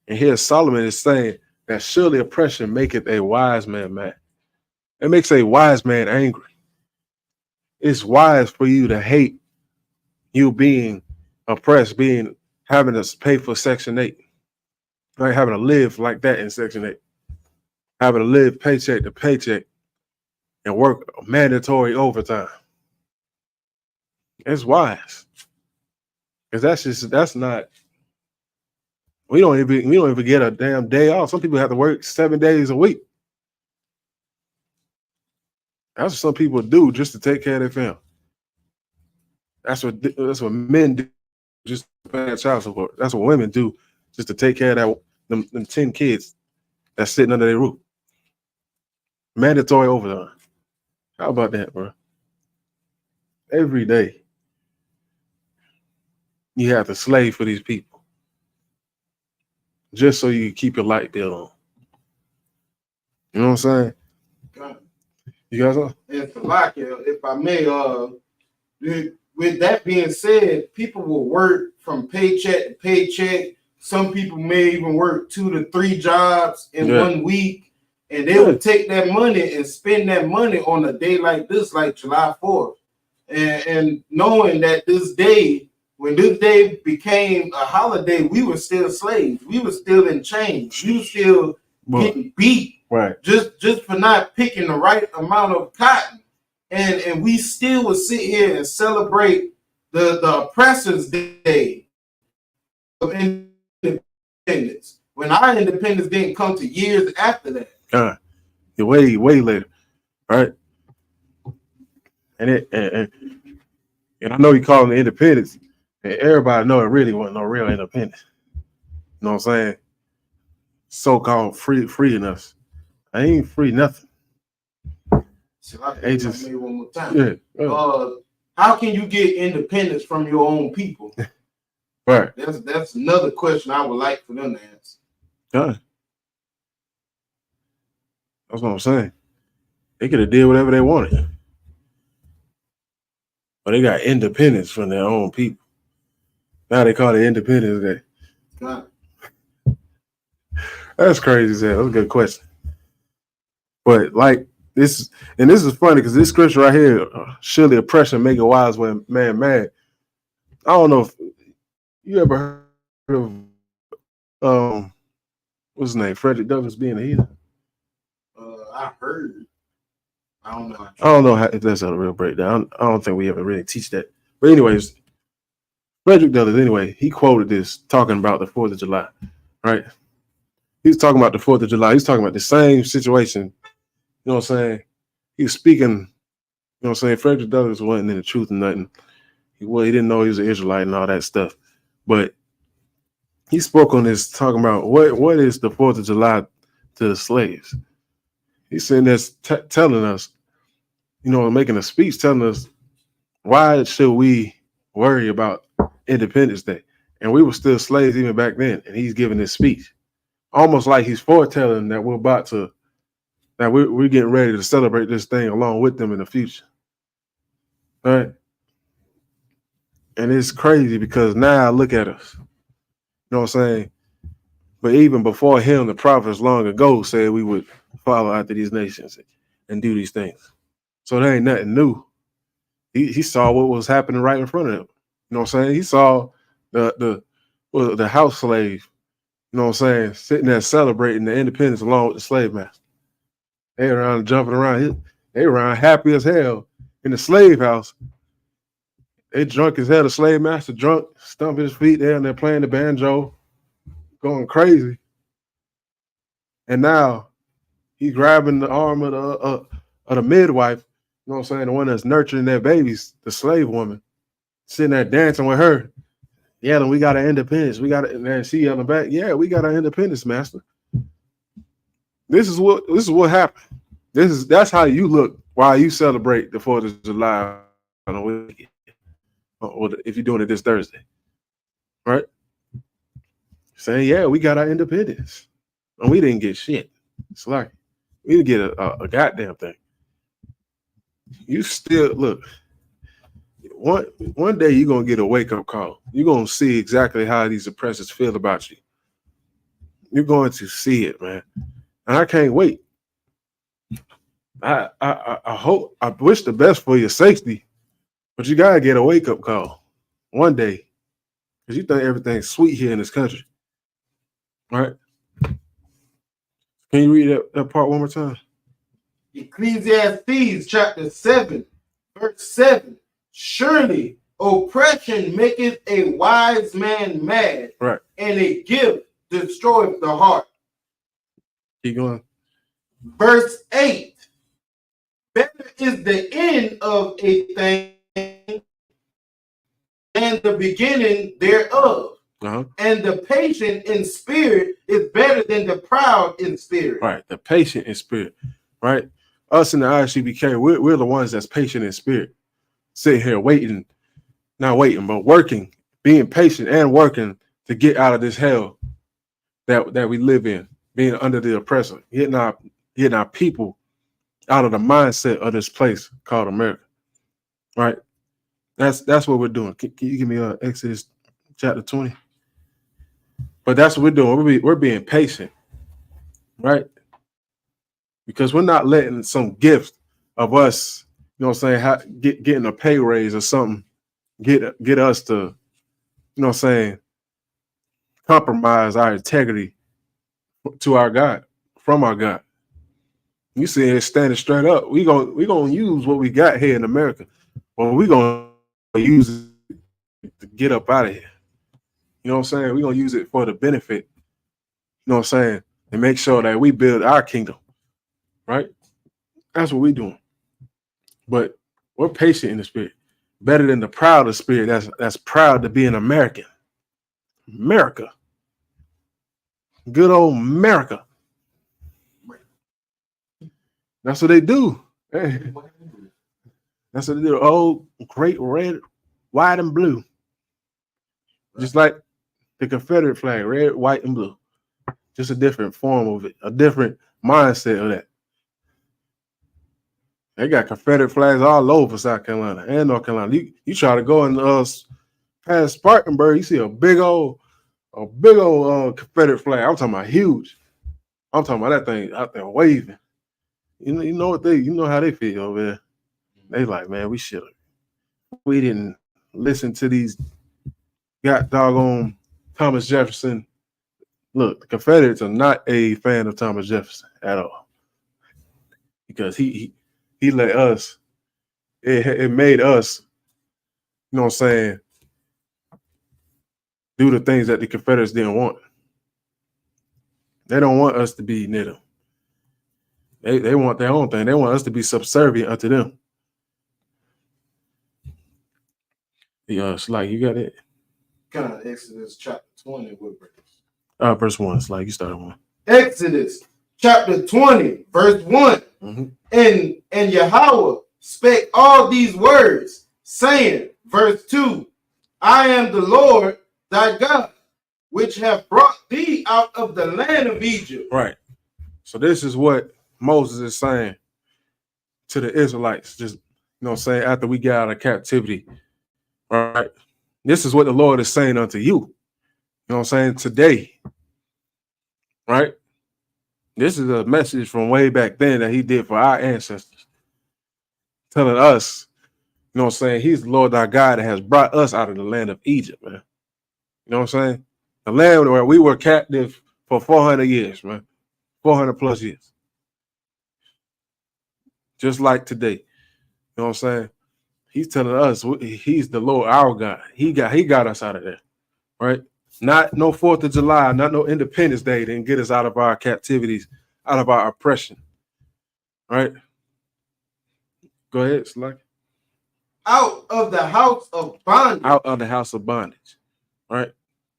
And here Solomon is saying that surely oppression maketh a wise man mad. It makes a wise man angry. It's wise for you to hate you being oppressed, having to pay for Section 8, right? Having to live like that in Section 8, having to live paycheck to paycheck and work mandatory overtime. It's wise. Because that's not, we don't even get a damn day off. Some people have to work 7 days a week. That's what some people do just to take care of their family. That's what men do just to pay child support. That's what women do just to take care of them 10 kids that's sitting under their roof. Mandatory overtime. How about that, bro? Every day you have to slave for these people just so you can keep your light bill on. You know what I'm saying? You guys know? And if I may, with that being said, people will work from paycheck to paycheck. Some people may even work 2 to 3 jobs in 1 week, and they would take that money and spend that money on a day like this, like July 4th. And knowing that this day, when this day became a holiday, we were still slaves. We were still in chains. We were still getting beat. Right. Just for not picking the right amount of cotton. And we still would sit here and celebrate the oppressor's day of independence. When our independence didn't come to years after that. Way later. Right. And I know you call it independence, and everybody know it really wasn't no real independence. You know what I'm saying? So-called freeing us. I ain't free nothing. So I just made one more time. How can you get independence from your own people? Right. That's another question I would like for them to answer. That's what I'm saying. They could have did whatever they wanted. But they got independence from their own people. Now they call it Independence Day. That's crazy as hell. That's a good question. But like this is funny because this scripture right here, surely oppression make a wise man mad. I don't know if you ever heard of what's his name? Frederick Douglass being a heathen. I heard. I don't know. I don't know if that's a real breakdown. I don't think we ever really teach that. But anyways, Frederick Douglass, anyway, he quoted this talking about the 4th of July, right? He was talking about the 4th of July. He's talking about the same situation. You know what I'm saying? He was speaking, you know what I'm saying? Frederick Douglass wasn't in the truth or nothing. He didn't know he was an Israelite and all that stuff. But he spoke on this talking about what is the 4th of July to the slaves. He's sitting there telling us, you know, making a speech telling us why should we worry about Independence Day? And we were still slaves even back then. And he's giving this speech. Almost like he's foretelling that we're getting ready to celebrate this thing along with them in the future. All right. And it's crazy because now look at us. You know what I'm saying? But even before him, the prophets long ago said we would follow after these nations and do these things. So there ain't nothing new. He saw what was happening right in front of him. You know what I'm saying? He saw the house slave, you know what I'm saying, sitting there celebrating the independence along with the slave master. They around jumping around. They around happy as hell in the slave house. They drunk as hell. The slave master drunk, stumping his feet there, and they're playing the banjo, going crazy. And now He's grabbing the arm of the midwife, you know what I'm saying, the one that's nurturing their babies, the slave woman, sitting there dancing with her, yelling, "We got our independence. We got it." And then she yelling back, "Yeah, we got our independence, master." This is what happened. That's how you look while you celebrate the 4th of July on the weekend, or if you're doing it this Thursday, right? Saying, "Yeah, we got our independence, and we didn't get shit." It's like we didn't get a goddamn thing. You still look. One day you're gonna get a wake up call. You're gonna see exactly how these oppressors feel about you. You're going to see it, man, and I can't wait. I hope, I wish the best for your safety, but you gotta get a wake up call one day because you think everything's sweet here in this country, right? Can you read that part one more time? Ecclesiastes chapter 7, verse 7. Surely oppression maketh a wise man mad, Right. and a gift destroyeth the heart. Keep going. Verse 8. Better is the end of a thing than the beginning thereof. Uh-huh. And the patient in spirit is better than the proud in spirit. Right. The patient in spirit, right? Us in the ISUPK, we're the ones that's patient in spirit. Sitting here waiting, not waiting, but working, being patient and working to get out of this hell that we live in, being under the oppressor, getting our people out of the mindset of this place called America. Right? That's what we're doing. Can you give me Exodus chapter 20? But that's what we're doing. We're being patient, right? Because we're not letting some gift of us, you know what I'm saying, getting a pay raise or something, get us to, you know what I'm saying, compromise our integrity to our God, from our God. You see it standing straight up. We gonna use what we got here in America, but we gonna use it to get up out of here. You know what I'm saying? We're gonna use it for the benefit, you know what I'm saying, and make sure that we build our kingdom, right? That's what we're doing. But we're patient in the spirit, better than the proud of spirit that's proud to be an American. America. Good old America. That's what they do. Hey. That's what they do. Oh, great red, white, and blue. Just like the Confederate flag, red, white, and blue. Just a different form of it, a different mindset of that. They got Confederate flags all over South Carolina and North Carolina. You try to go in past Spartanburg, you see a big old Confederate flag. I'm talking about huge. I'm talking about that thing out there waving. You know how they feel over there. They like, man, we didn't listen to these doggone Thomas Jefferson. Look, the Confederates are not a fan of Thomas Jefferson at all. Because he let us, it made us, you know what I'm saying, do the things that the Confederates didn't want. They don't want us to be near them. They want their own thing. They want us to be subservient unto them. Yeah, it's like you got it. Kind of Exodus chapter 20. Verse 1. It's like you started one. Exodus chapter 20, verse 1. Mm-hmm. And Yahweh spake all these words, saying, verse 2, I am the Lord thy God, which have brought thee out of the land of Egypt. Right. So this is what Moses is saying to the Israelites, just, you know what I'm saying, after we get out of captivity. Right. This is what the Lord is saying unto you. You know what I'm saying? Today. Right? This is a message from way back then that he did for our ancestors. Telling us, you know what I'm saying, he's the Lord our God that has brought us out of the land of Egypt, man. You know what I'm saying? The land where we were captive for 400 years, man. 400 plus years. Just like today. You know what I'm saying? He's telling us he's the Lord our God. He got us out of there. Right? Not no 4th of July, not no Independence Day didn't get us out of our captivities, out of our oppression. right? Go ahead, Slack. Out of the house of bondage. Out of the house of bondage, right?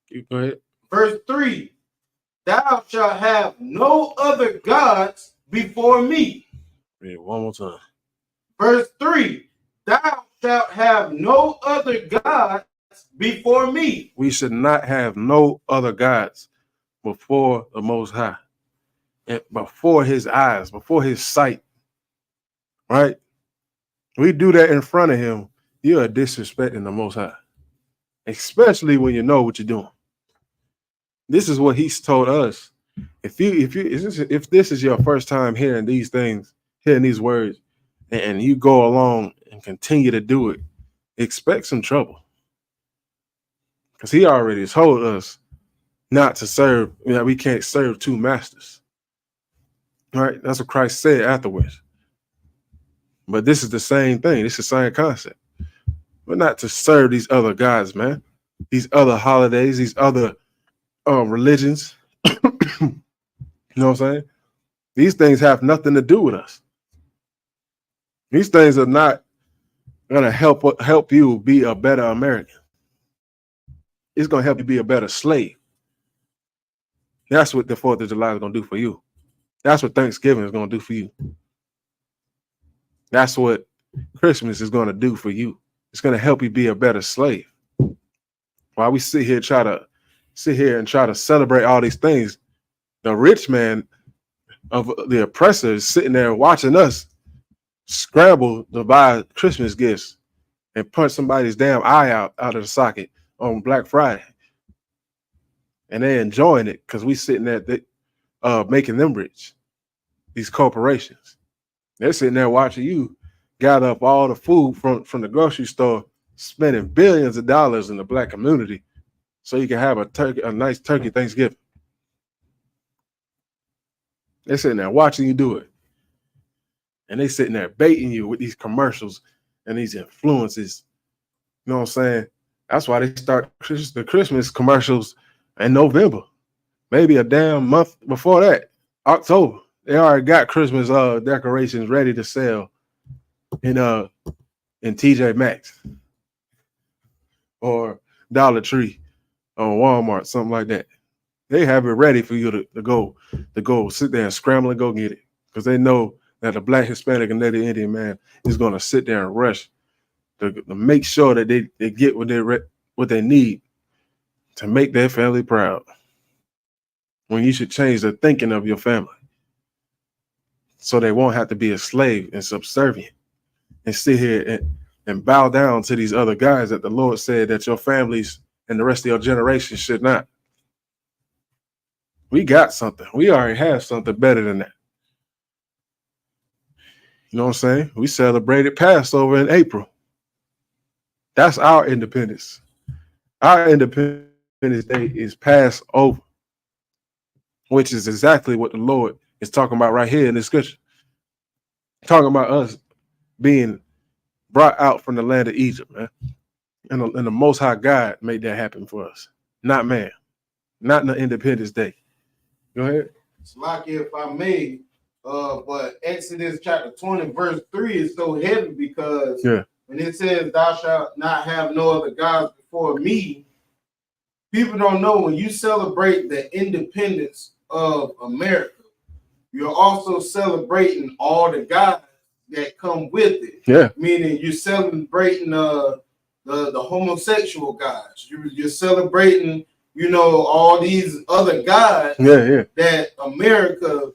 You go ahead. Verse 3, thou shalt have no other gods before me. Read it one more time. Verse 3, thou shalt have no other gods before me. We should not have no other gods before the Most High, and before His eyes, before His sight, right? We do that in front of Him. You are disrespecting the Most High, especially when you know what you're doing. This is what He's told us. If this is your first time hearing these things, hearing these words, and you go along and continue to do it, expect some trouble. Because He already told us not to serve, we can't serve two masters. Right? That's what Christ said afterwards. But this is the same thing. This is the same concept. But not to serve these other gods, man. These other holidays, these other religions. You know what I'm saying? These things have nothing to do with us. These things are not going to help you be a better American. It's going to help you be a better slave. That's what the 4th of July is going to do for you. That's what Thanksgiving is going to do for you. That's what Christmas is going to do for you. It's going to help you be a better slave. While we sit here and try to celebrate all these things, the rich man of the oppressor is sitting there watching us scramble to buy Christmas gifts and punch somebody's damn eye out of the socket on Black Friday. And they're enjoying it because we sitting there making them rich. These corporations. They're sitting there watching you gather up all the food from the grocery store, spending billions of dollars in the Black community so you can have a nice turkey Thanksgiving. They're sitting there watching you do it. And they sitting there baiting you with these commercials and these influences. You know what I'm saying? That's why they start the Christmas commercials in November. Maybe a damn month before that, October. They already got Christmas decorations ready to sell in TJ Maxx or Dollar Tree or Walmart, something like that. They have it ready for you to go sit there and scramble and go get it, because they know that the Black, Hispanic, and Native Indian man is going to sit there and rush to make sure that they get what they need to make their family proud. When you should change the thinking of your family, so they won't have to be a slave and subservient and sit here and bow down to these other guys that the Lord said that your families and the rest of your generation should not. We got something. We already have something better than that. You know what I'm saying? We celebrated Passover in April. That's our independence. Our Independence Day is Passover, which is exactly what the Lord is talking about right here in this scripture. Talking about us being brought out from the land of Egypt, man. And the Most High God made that happen for us, not man, not in the Independence Day. Go ahead. Slacky, if I may, but Exodus chapter 20, verse 3 is so heavy because when it says, thou shalt not have no other gods before me, people don't know when you celebrate the independence of America, you're also celebrating all the gods that come with it. Yeah. Meaning you're celebrating the homosexual gods. You're celebrating, all these other gods that America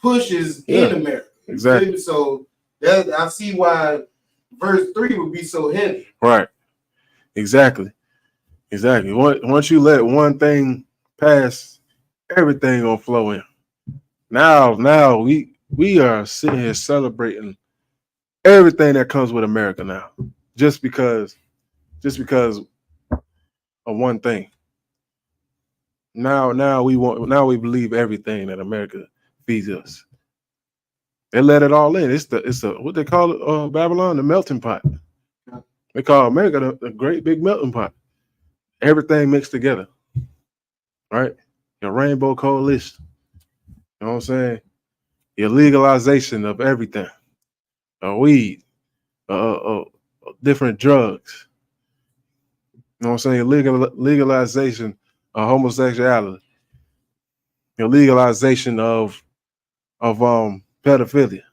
pushes in America. Exactly. So I see why verse 3 would be so heavy. Right. Exactly. Once you let one thing pass, everything gonna flow in. Now we are sitting here celebrating everything that comes with America now, just because of one thing. Now we believe everything that America feeds us. They let it all in. It's what they call it, Babylon, the melting pot. They call America the great big melting pot. Everything mixed together, right? Your rainbow coalition. You know what I'm saying? your legalization of everything, weed, different drugs. You know what I'm saying? Legalization of homosexuality, your legalization of pedophilia,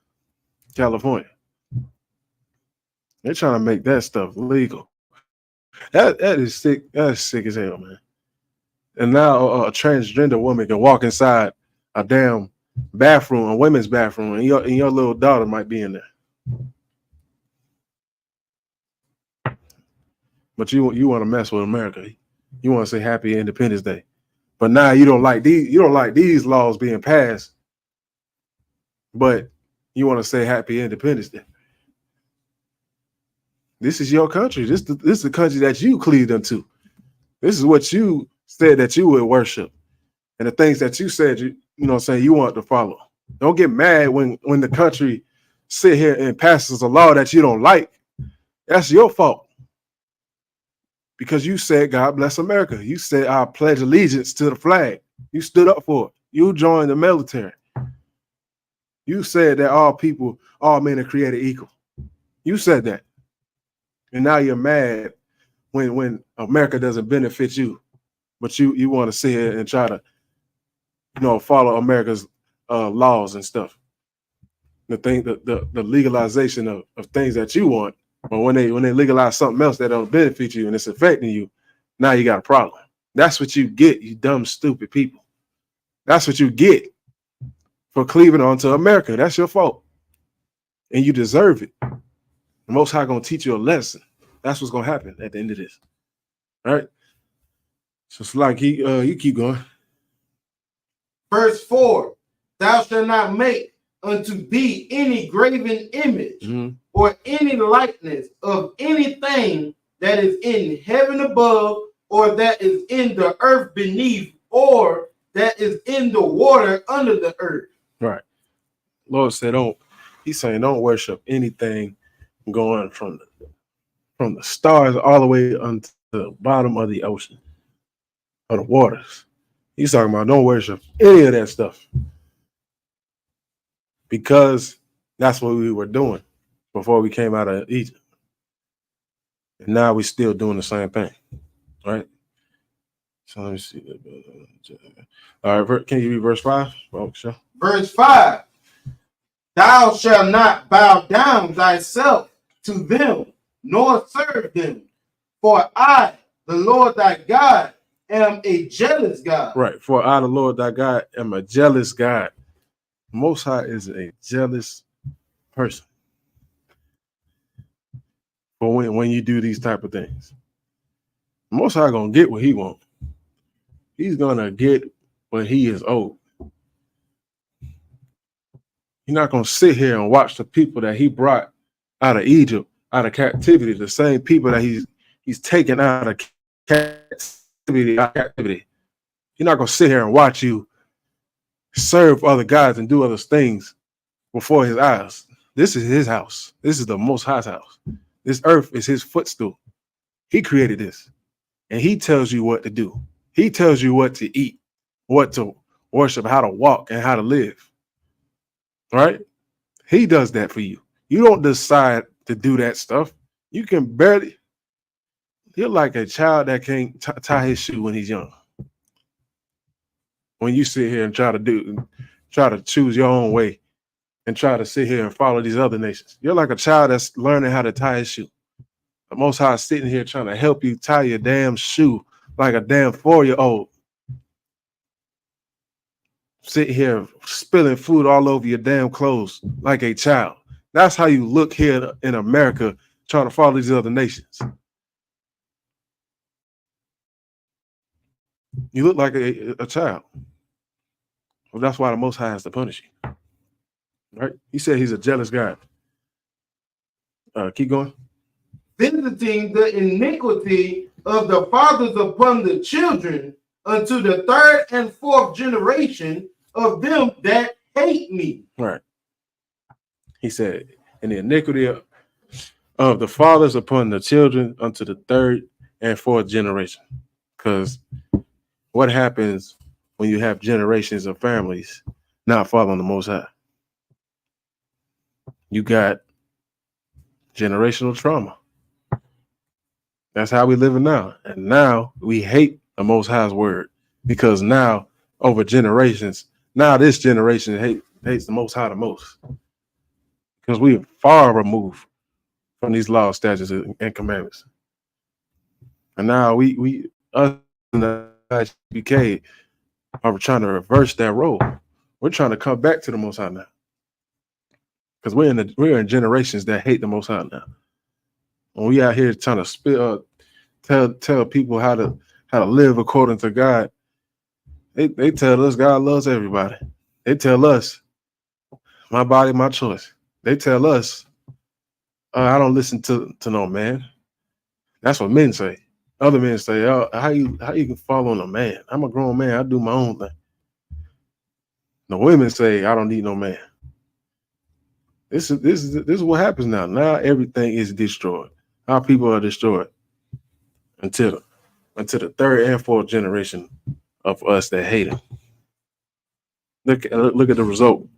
California. They're trying to make that stuff legal. That is sick. That is sick as hell, man. And now a transgender woman can walk inside a damn bathroom, a women's bathroom, and your little daughter might be in there. But you want to mess with America. You want to say Happy Independence Day. But now you don't like these laws being passed. But you want to say Happy Independence Day. This is your country. This is the country that you cleaved into. This is what you said that you would worship. And the things that you said you know what I'm saying you want to follow. Don't get mad when the country sit here and passes a law that you don't like. That's your fault. Because you said, God bless America. You said, I pledge allegiance to the flag. You stood up for it. You joined the military. You said that all men are created equal. You said that. And now you're mad when America doesn't benefit you. But you want to sit here and try to, follow America's laws and stuff. The legalization of things that you want. But when they legalize something else that don't benefit you and it's affecting you, now you got a problem. That's what you get, you dumb, stupid people. That's what you get for cleaving onto America. That's your fault. And you deserve it. The Most High gonna teach you a lesson. That's what's gonna happen at the end of this. All right. So it's like you keep going. Verse 4, thou shalt not make unto thee any graven image or any likeness of anything that is in heaven above, or that is in the earth beneath, or that is in the water under the earth. Right. Lord said, He's saying don't worship anything going from the stars all the way unto the bottom of the ocean or the waters. He's talking about don't worship any of that stuff. Because that's what we were doing before we came out of Egypt. And now we're still doing the same thing. Right? So let me see. All right, can you read verse 5? Oh, sure. Verse 5, thou shalt not bow down thyself to them, nor serve them. For I, the Lord thy God, am a jealous God. Right. For I, the Lord thy God, am a jealous God. Most High is a jealous person. But when you do these type of things, Most High gonna get what he wants. He's gonna get what he is owed. He's not gonna sit here and watch the people that he brought out of Egypt, out of captivity, the same people that he's taken out of captivity. He's not gonna sit here and watch you serve other gods and do other things before his eyes. This is his house. This is the Most High's house. This earth is his footstool. He created this. And he tells you what to do. He tells you what to eat, what to worship, how to walk, and how to live. Right? He does that for you. You don't decide to do that stuff. You can barely. You're like a child that can't tie his shoe when he's young. When you sit here and try to choose your own way and try to sit here and follow these other nations. You're like a child that's learning how to tie his shoe. The Most High is sitting here trying to help you tie your damn shoe like a damn 4-year-old. Sit here spilling food all over your damn clothes like a child. That's how you look here in America trying to follow these other nations. You look like a child. Well, that's why the Most High has to punish you. Right? He said he's a jealous God. Keep going. Visiting the iniquity of the fathers upon the children unto the third and fourth generation of them that hate me. Right. He said, and the iniquity of the fathers upon the children unto the third and fourth generation. Because what happens when you have generations of families not following the Most High? you got generational trauma. That's how we living now. And now we hate the Most High's word because now over generations, now this generation hates the Most High the most because we are far removed from these laws, statutes, and commandments. And now us in the ISUPK are trying to reverse that role. We're trying to come back to the Most High now because we're in generations that hate the Most High now. When we out here trying to tell people how to live according to God, they tell us God loves everybody. They tell us my body, my choice. They tell us I don't listen to no man. That's what men say. Other men say, "Oh, how you can follow a man? I'm a grown man. I do my own thing." The women say, "I don't need no man." This is what happens now. Now everything is destroyed. Our people are destroyed until the third and fourth generation of us that hate him. Look at the result.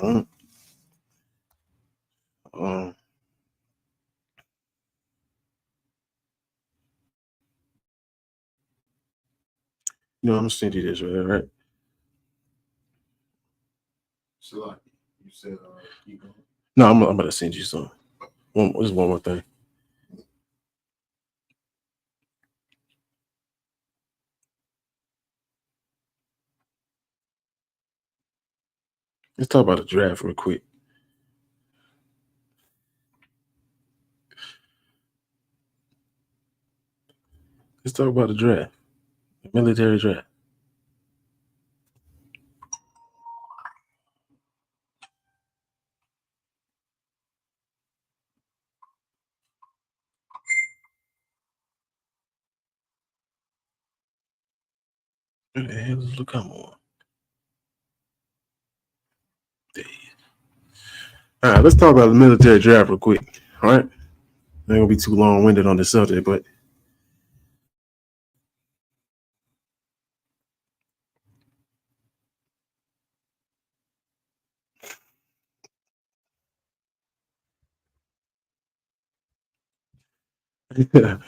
I'm gonna send you this right? So you said, keep going. No, I'm gonna send you some. Just one more thing. Let's talk about the draft real quick. Let's talk about the draft, the military draft. Where the hell is look come on? There he is. All right, let's talk about the military draft real quick. All right, I ain't gonna be too long-winded on this subject, but I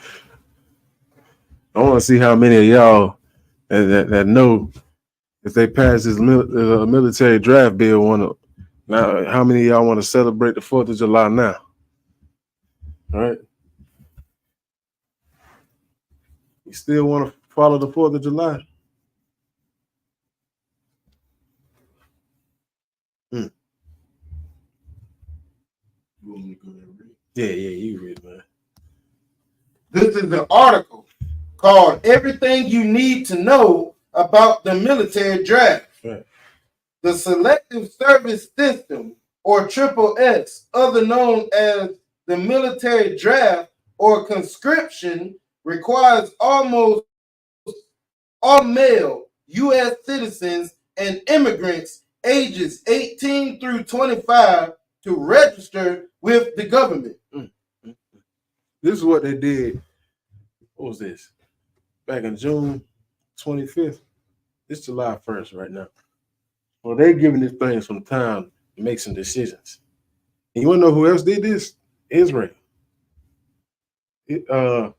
want to see how many of y'all that know if they pass this military draft bill. Now, how many of y'all want to celebrate the 4th of July now? All right, you still want to follow the 4th of July? Yeah, you read, man. This is an article called "Everything You Need to Know About the Military Draft." Right. The Selective Service System, or SSS, other known as the military draft or conscription, requires almost all male U.S. citizens and immigrants ages 18 through 25 to register with the government. This is what they did. What was this? Back in June 25th. It's July 1st right now. Well, they're giving this thing some time to make some decisions. And you want to know who else did this? Israel. The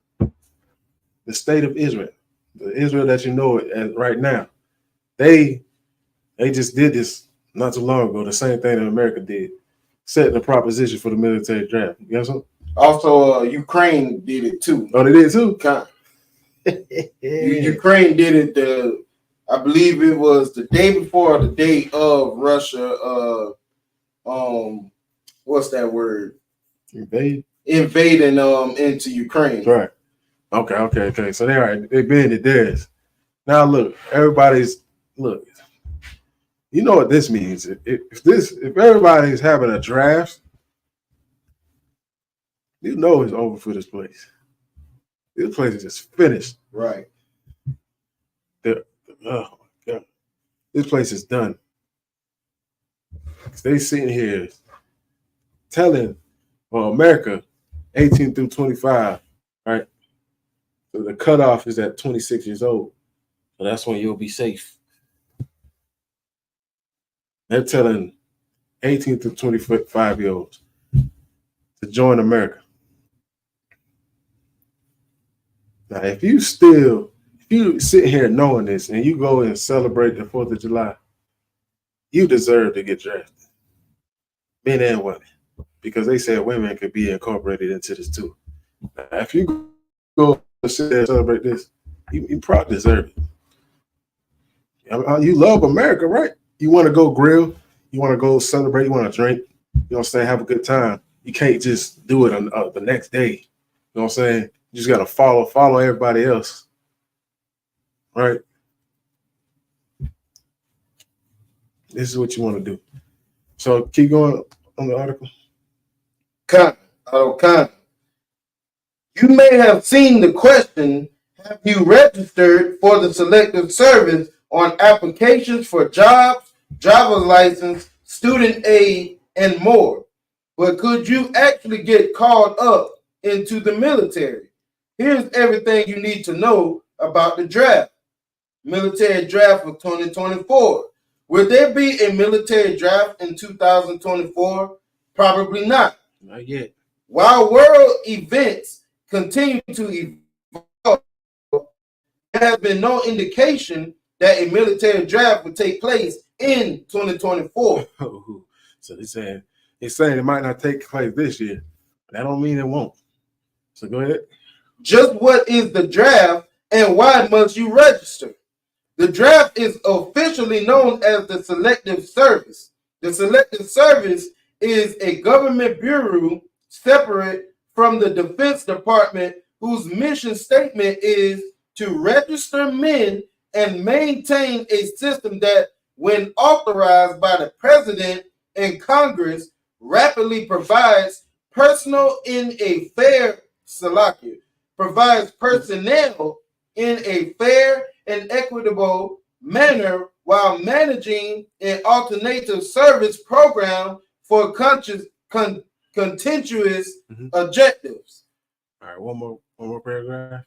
state of Israel. The Israel that you know right now. They just did this not too long ago. The same thing that America did. Set the proposition for the military draft. You got something? Also, Ukraine did it too. Oh, they did it too? Ukraine did it, I believe it was the day before or the day of Russia, what's that word? Invading into Ukraine. Right. Okay. So they banned theirs. Now look, look. You know what this means? If everybody's having a draft, you know it's over for this place. This place is just finished. Right. Oh my God. This place is done. They sitting here telling America 18 through 25, right? So the cutoff is at 26 years old. So that's when you'll be safe. They're telling 18 to 25-year-olds to join America. Now, if you sit here knowing this and you go and celebrate the 4th of July, you deserve to get drafted, men and women, because they said women could be incorporated into this too. Now, if you go and sit there and celebrate this, you probably deserve it. You love America, right? You want to go grill, you want to go celebrate, you want to drink, you know what I'm saying, have a good time. You can't just do it on the next day. You know what I'm saying? You just got to follow everybody else, right? This is what you want to do. So keep going on the article. You may have seen the question, have you registered for the Selective Service on applications for jobs, driver's license, student aid, and more? But could you actually get called up into the military? Here's everything you need to know about the draft. Military draft of 2024. Will there be a military draft in 2024? Probably not. Not yet. While world events continue to evolve, there has been no indication that a military draft would take place in 2024. So they're saying it might not take place this year. That don't mean it won't. So go ahead. Just what is the draft and why must you register? The draft is officially known as the Selective Service. The Selective Service is a government bureau separate from the Defense Department, whose mission statement is to register men and maintain a system that, when authorized by the President and Congress, rapidly provides personnel in a fair and equitable manner while managing an alternative service program for contentious objectives. All right, one more paragraph.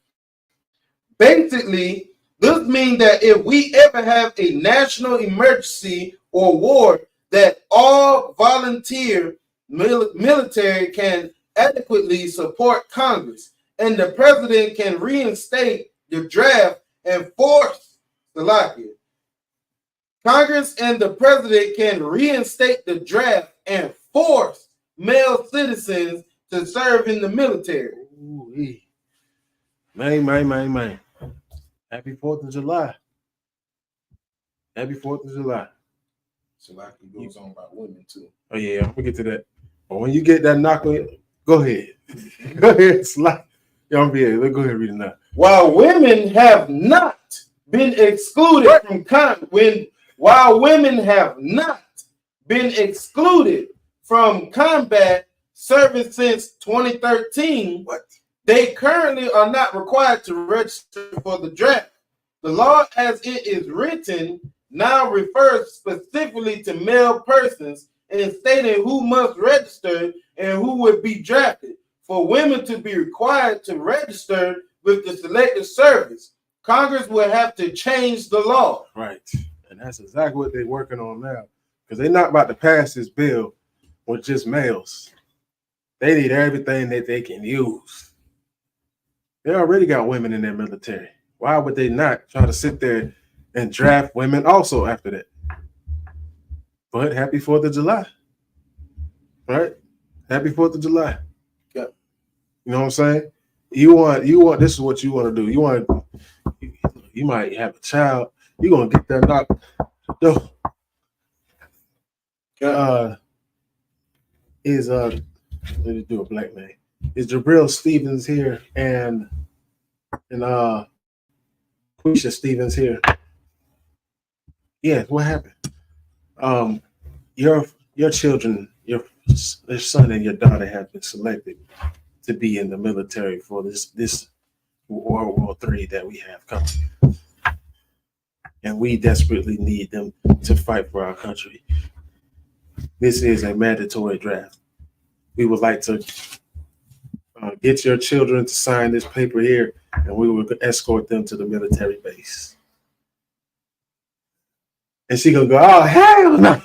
Basically, this means that if we ever have a national emergency or war, that all volunteer military can adequately support Congress, and the president can reinstate the draft and force Congress and the president can reinstate the draft and force male citizens to serve in the military. Ooh-wee. Man. Happy 4th of July. Happy 4th of July. Salaki goes on about women too. Oh yeah, we'll get to that. But when you get that knock on it, go ahead. Go ahead, Salaki. Y'all be able to go ahead and read it now. While women have not been excluded from combat service since 2013, they currently are not required to register for the draft. The law as it is written now refers specifically to male persons and stating who must register and who would be drafted. For women to be required to register with the Selective Service, Congress will have to change the law. Right. And that's exactly what they're working on now. Because they're not about to pass this bill with just males. They need everything that they can use. They already got women in their military. Why would they not try to sit there and draft women also after that? But happy 4th of July. Right? Happy 4th of July. Yep. You know what I'm saying? You want this is what you want to do. You might have a child. You're gonna get that knock. Let me do a black man. Is Jabril Stevens here and Quisha Stevens here? Yeah, what happened? Your children, your son and your daughter have been selected to be in the military for this World War III that we have coming. And we desperately need them to fight for our country. This is a mandatory draft. We would like to get your children to sign this paper here, and we will escort them to the military base. And she gonna go, oh, hell no.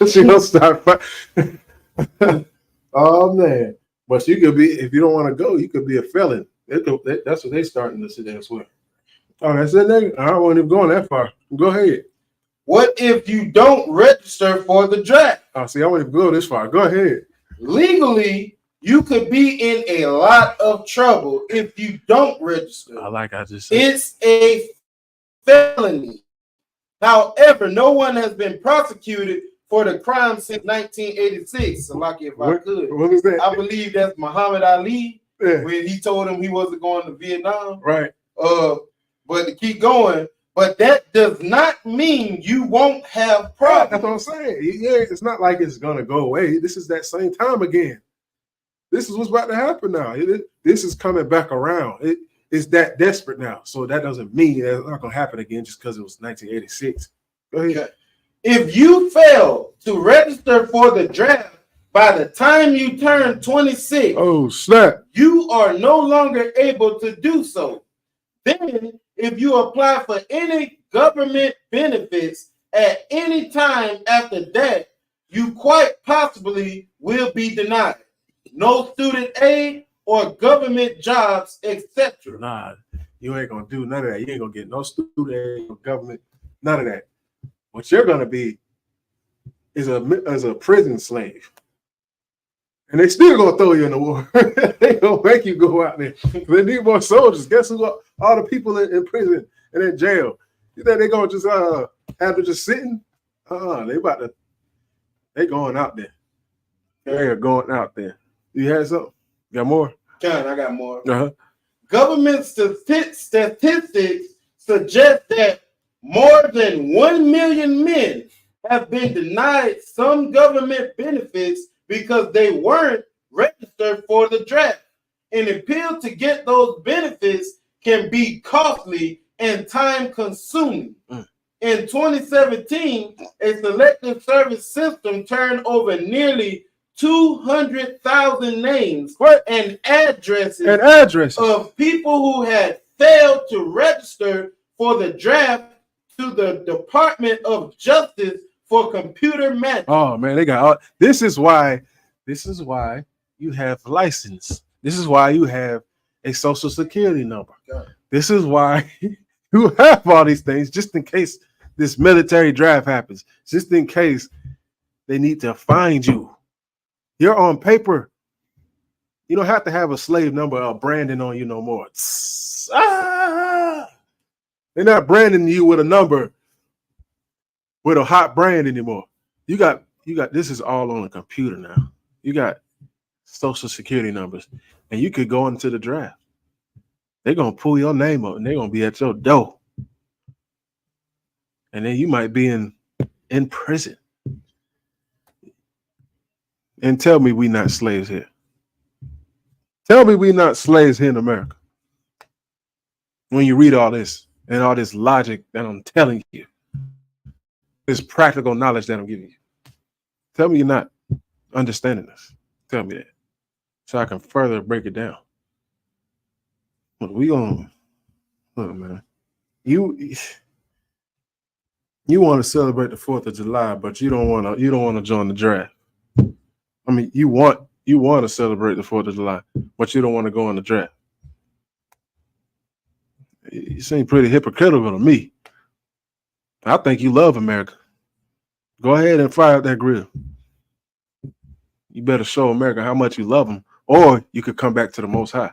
She don't start fighting. Oh man. But you could be, if you don't want to go, you could be a felon. That's what they starting to sit there and swear. Oh, that's it, nigga. I don't want to go that far. Go ahead. What if you don't register for the draft? Oh, see, I want to go this far. Go ahead. Legally, you could be in a lot of trouble if you don't register. I just said. It's a felony. However, no one has been prosecuted for the crime since 1986. Salaki, if I could. What was that? I believe that's Muhammad Ali Yeah. when he told him he wasn't going to Vietnam. Right. But to keep going, but that does not mean you won't have problems. That's what I'm saying. Yeah, it's not like it's gonna go away. This is that same time again. This is what's about to happen now. This is coming back around. It's that desperate now. So that doesn't mean that it's not gonna happen again just because it was 1986. Go ahead. Okay. If you fail to register for the draft by the time you turn 26, oh snap, you are no longer able to do so. Then, if you apply for any government benefits at any time after that, you quite possibly will be denied. No student aid or government jobs, etc. Nah, you ain't gonna do none of that. You ain't gonna get no student aid or government, none of that. What you're gonna be is a prison slave. And they still gonna throw you in the war. They gonna make you go out there. They need more soldiers. Guess who? All the people in prison and in jail. You think they gonna just have to just sitting? They going out there. They are going out there. You had something? Got more? John, I got more. Uh-huh. Government statistics suggest that more than 1 million men have been denied some government benefits because they weren't registered for the draft. An appeal to get those benefits can be costly and time-consuming. In 2017, a selective service system turned over nearly 200,000 names and addresses of people who had failed to register for the draft to the Department of Justice for computer magic. Oh man, they got all this is why you have license. This is why you have a social security number. This is why you have all these things just in case this military draft happens, just in case they need to find you. You're on paper. You don't have to have a slave number or branding on you no more. They're not branding you with a number with a hot brand anymore. You got this is all on a computer now. You got social security numbers, and you could go into the draft. They're gonna pull your name up and they're gonna be at your door. And then you might be in prison. And tell me we not slaves here. Tell me we not slaves here in America. When you read all this and all this logic that I'm telling you, this practical knowledge that I'm giving you, tell me you're not understanding this. Tell me that, so I can further break it down. Look, man. You want to celebrate the 4th of July, but you don't want to join the draft. I mean, you want to celebrate the 4th of July, but you don't want to go on the draft. You seem pretty hypocritical to me. I think you love America. Go ahead and fire up that grill. You better show America how much you love them, or you could come back to the Most High.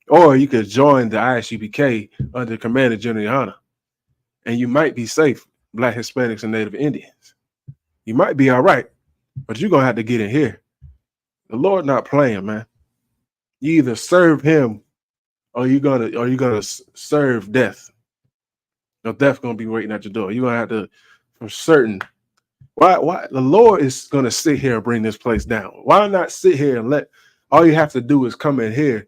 Or you could join the ISUPK under Commander General Yohana, and you might be safe, Black, Hispanics, and Native Indians. You might be all right, but you're gonna have to get in here. The Lord not playing, man. You either serve Him, or you're gonna serve death. No, death gonna be waiting at your door. You're gonna have to, for certain. Why the Lord is gonna sit here and bring this place down? Why not sit here and let? All you have to do is come in here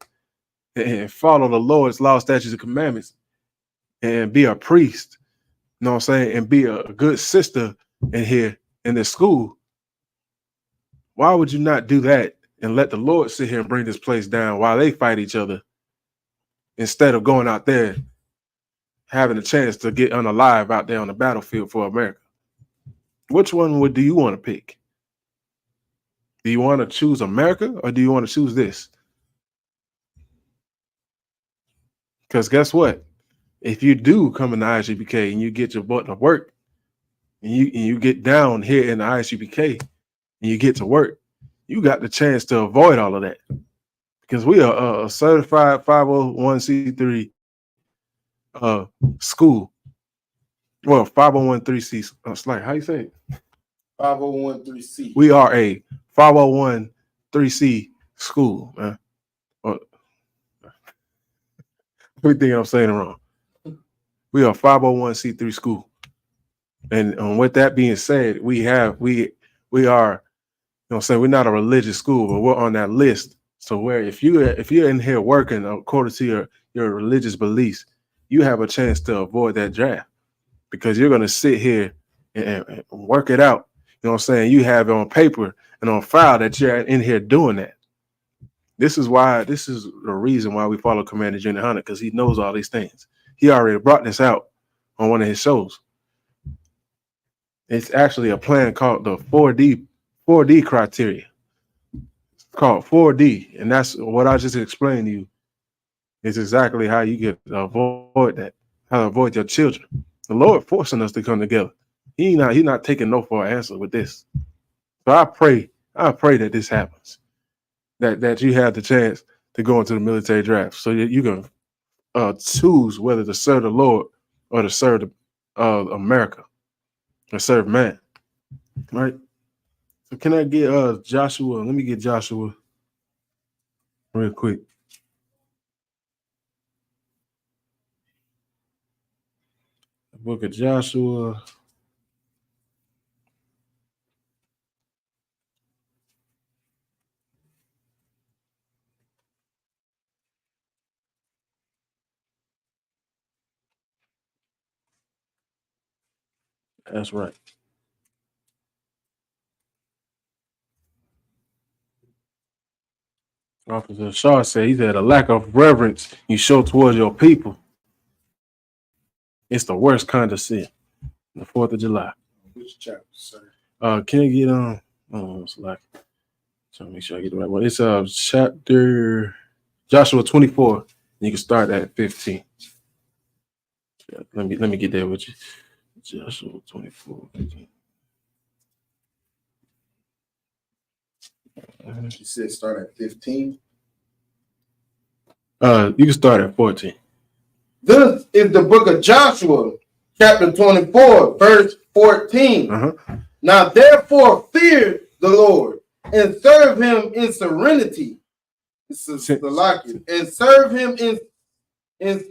and follow the Lord's law, statutes, and commandments, and be a priest. You know what I'm saying? And be a good sister in here in this school. Why would you not do that and let the Lord sit here and bring this place down while they fight each other, instead of going out there having a chance to get unalive out there on the battlefield for America? Which one do you want to pick? Do you want to choose America or do you want to choose this? Because guess what? If you do come in the ISUPK and you get your butt to work and you get down here in the ISUPK and you get to work, you got the chance to avoid all of that. Because we are a certified 501c3 school. Well, 501c3. It's like, how you say it? 501c3. We are a 501c3 school, man. We think I'm saying it wrong. We are 501c3 school. And with that being said, we are, we're not a religious school, but we're on that list. So where if you're in here working according to your religious beliefs, you have a chance to avoid that draft because you're gonna sit here and work it out. You know what I'm saying? You have it on paper and on file that you're in here doing that. This is the reason why we follow Commander Junior Hunter, because he knows all these things. He already brought this out on one of his shows. It's actually a plan called the 4D criteria. It's called 4D, and that's what I just explained to you. Is exactly how you get to avoid that, how to avoid your children. The Lord forcing us to come together. He's not taking no for an answer with this. So I pray that this happens. That you have the chance to go into the military draft, so you can choose whether to serve the Lord or to serve America or serve man. Right? So can I get Joshua? Let me get Joshua real quick. The book of Joshua. That's right. Officer Shaw said, he said, a lack of reverence you show towards your people, it's the worst kind of sin. The 4th of July. Which chapter, sir? Can you get on? Oh, it's like, trying to make sure I get the right one. It's chapter Joshua 24. And you can start at 15. Yeah, let me get there with you. Joshua 24. 15. You said start at 15. You can start at 14. This is the book of Joshua, chapter 24, verse 14. Now therefore fear the Lord and serve him in serenity. This is the locket. And serve him in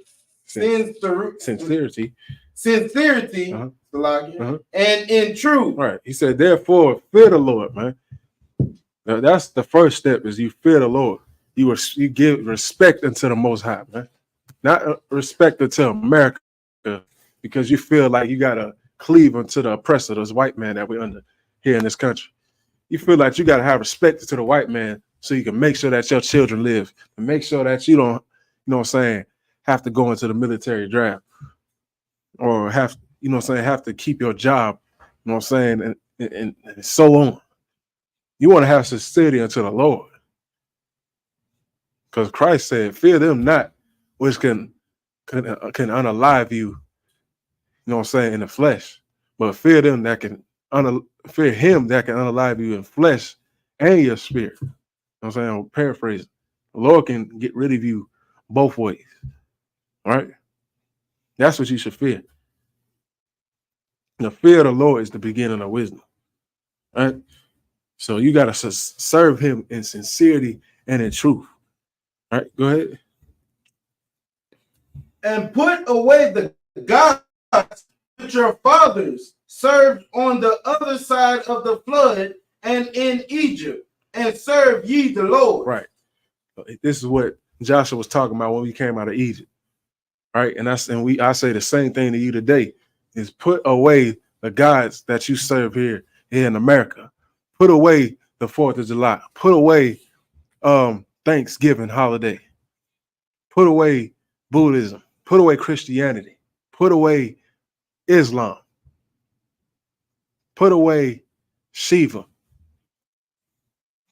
sincerity. The locket. And in truth. Right. He said, therefore fear the Lord, man. Now, that's the first step, is you fear the Lord. You give respect unto the Most High, man. Not respect unto America, because you feel like you gotta cleave unto the oppressor, this white man that we're under here in this country. You feel like you gotta have respect to the white man so you can make sure that your children live and make sure that you don't, you know what I'm saying, have to go into the military draft or have, you know what I'm saying, have to keep your job, you know what I'm saying, and so on. You want to have sincerity unto the Lord. Because Christ said, fear them not, which can unalive you, you know what I'm saying, in the flesh. But fear them that can fear him that can unalive you in flesh and your spirit. You know what I'm saying? I'm paraphrasing. The Lord can get rid of you both ways. All right? That's what you should fear. The fear of the Lord is the beginning of wisdom. All right? So you got to serve him in sincerity and in truth. All right, go ahead. And put away the gods which your fathers served on the other side of the flood and in Egypt, and serve ye the Lord. Right. This is what Joshua was talking about when we came out of Egypt. Right. And I say the same thing to you today, is put away the gods that you serve here in America. Put away the 4th of July. Put away Thanksgiving holiday. Put away Buddhism. Put away Christianity. Put away Islam. Put away Shiva.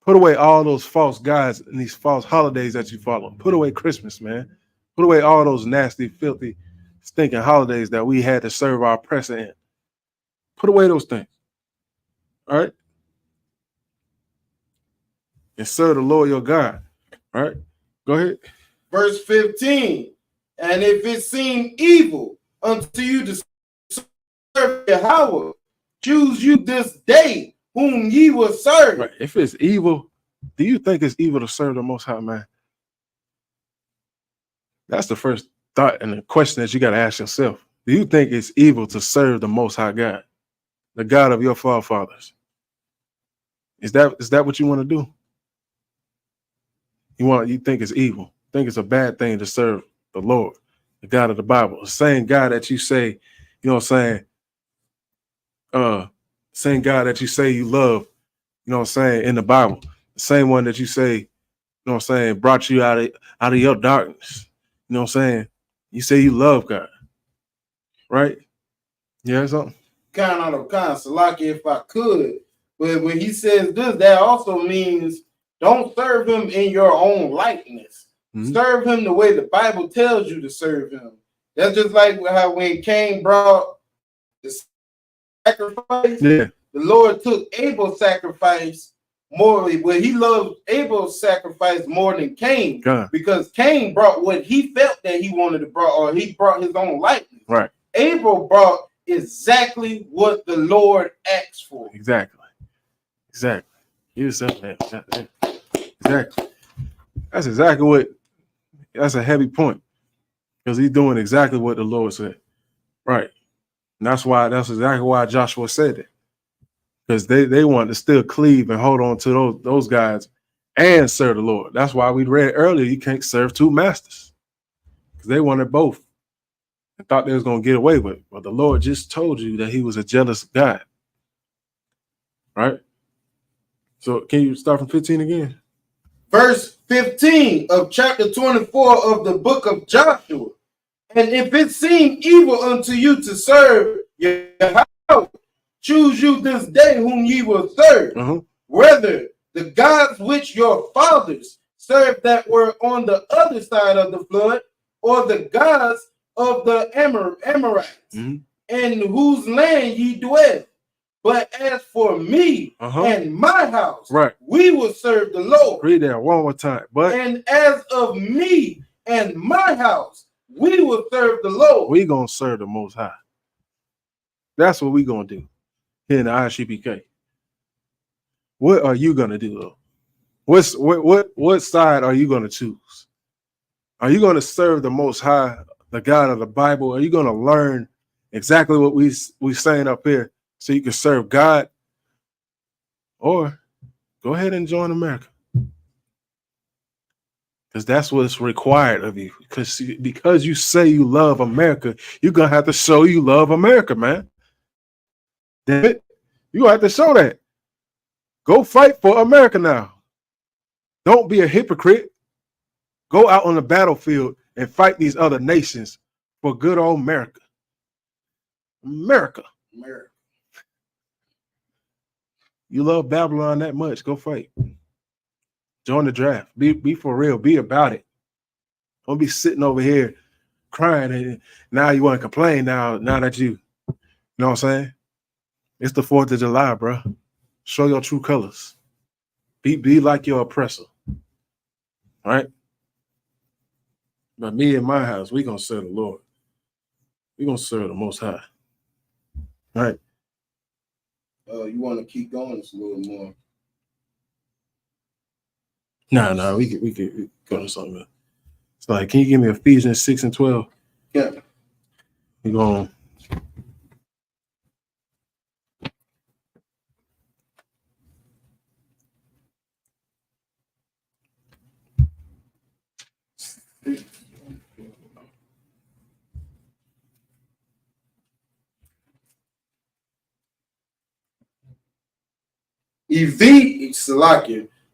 Put away all those false gods and these false holidays that you follow. Put away Christmas, man. Put away all those nasty, filthy, stinking holidays that we had to serve our oppressor in. Put away those things. All right? And serve the Lord your God. All right? Go ahead. Verse 15. And if it seem evil unto you to serve Yahweh, choose you this day whom ye will serve. Right. If it's evil, do you think it's evil to serve the Most High, man? That's the first thought and the question that you got to ask yourself. Do you think it's evil to serve the Most High God, the God of your forefathers? Is that what you want to do? You think it's evil? Think it's a bad thing to serve the Lord, the God of the Bible, the same God that you say, you know what I'm saying? Same God that you say you love, you know what I'm saying, in the Bible, the same one that you say, you know what I'm saying, brought you out of your darkness. You know what I'm saying? You say you love God, right? Yeah, something. Kind of Salaki, if I could. But when he says this, that also means don't serve him in your own likeness. Mm-hmm. Serve him the way the Bible tells you to serve him. That's just like how when Cain brought the sacrifice, the Lord took Abel's sacrifice more. Well, he loved Abel's sacrifice more than Cain, because Cain brought what he felt that he wanted to bring, or he brought his own likeness. Right. Abel brought exactly what the Lord asked for. Exactly. You said that. Exactly. That's exactly what. That's a heavy point, because he's doing exactly what the Lord said. Right. And that's exactly why Joshua said it. Because they want to still cleave and hold on to those guys and serve the Lord. That's why we read earlier you can't serve two masters. Because they wanted both and thought they was going to get away with it. But the Lord just told you that he was a jealous God. Right? So can you start from 15 again? Verse 15 of chapter 24 of the book of Joshua. And if it seem evil unto you to serve Yahweh, choose you this day whom ye will serve, whether the gods which your fathers served that were on the other side of the flood, or the gods of the Amorites, in whose land ye dwell. But as for me and my house, we will serve the Lord. Read that one more time. And as of me and my house, we will serve the Lord. We're going to serve the Most High. That's what we're going to do here in the ISUPK. What are you going to do, though? What side are you going to choose? Are you going to serve the Most High, the God of the Bible? Are you going to learn exactly what we saying up here so you can serve God? Or go ahead and join America. Because that's what's required of you. Because you say you love America, you're going to have to show you love America, man. Damn it. You're going to have to show that. Go fight for America now. Don't be a hypocrite. Go out on the battlefield and fight these other nations for good old America. America. You love Babylon that much, go fight. Join the draft. Be for real. Be about it. Don't be sitting over here crying and now you want to complain now that you know what I'm saying? It's the 4th of July, bro. Show your true colors. Be like your oppressor. All right? But me and my house, we're going to serve the Lord. We're going to serve the Most High. All right? You want to keep going just a little more? No, we could go to something else. It's like, can you give me Ephesians 6 and 12? Yeah. We're going.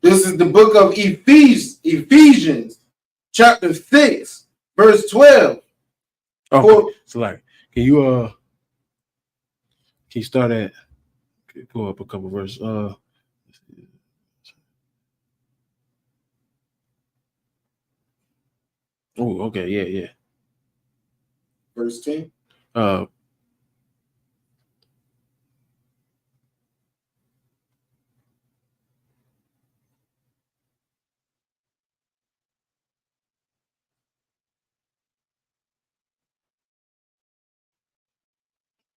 This is the book of Ephesians, chapter 6, verse 12. Okay. So like, can you start at pull up a couple verses. Oh, okay, yeah. Verse 10.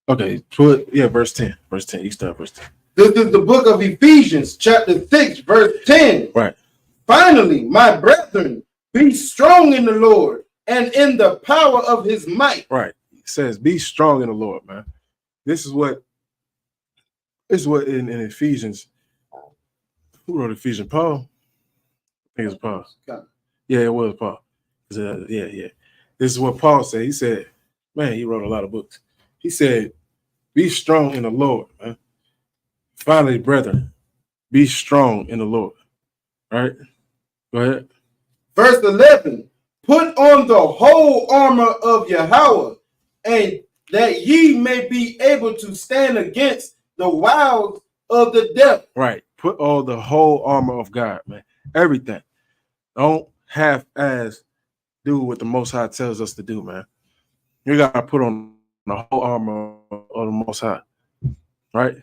Okay, verse 10. Verse 10. You start verse 10. This is the book of Ephesians, chapter 6, verse 10. Right. Finally, my brethren, be strong in the Lord and in the power of his might. Right. It says, be strong in the Lord, man. This is what in Ephesians. Who wrote Ephesians? Paul? I think it's Paul. Yeah, it was Paul. Yeah. This is what Paul said. He said, man, he wrote a lot of books. He said, be strong in the Lord, man. Finally, brethren, be strong in the Lord. All right? Go ahead. Verse 11, put on the whole armor of Yahweh, and that ye may be able to stand against the wiles of the devil. Right. Put all the whole armor of God, man. Everything. Don't half-ass do what the Most High tells us to do, man. You got to put on the whole armor of the Most High. Right?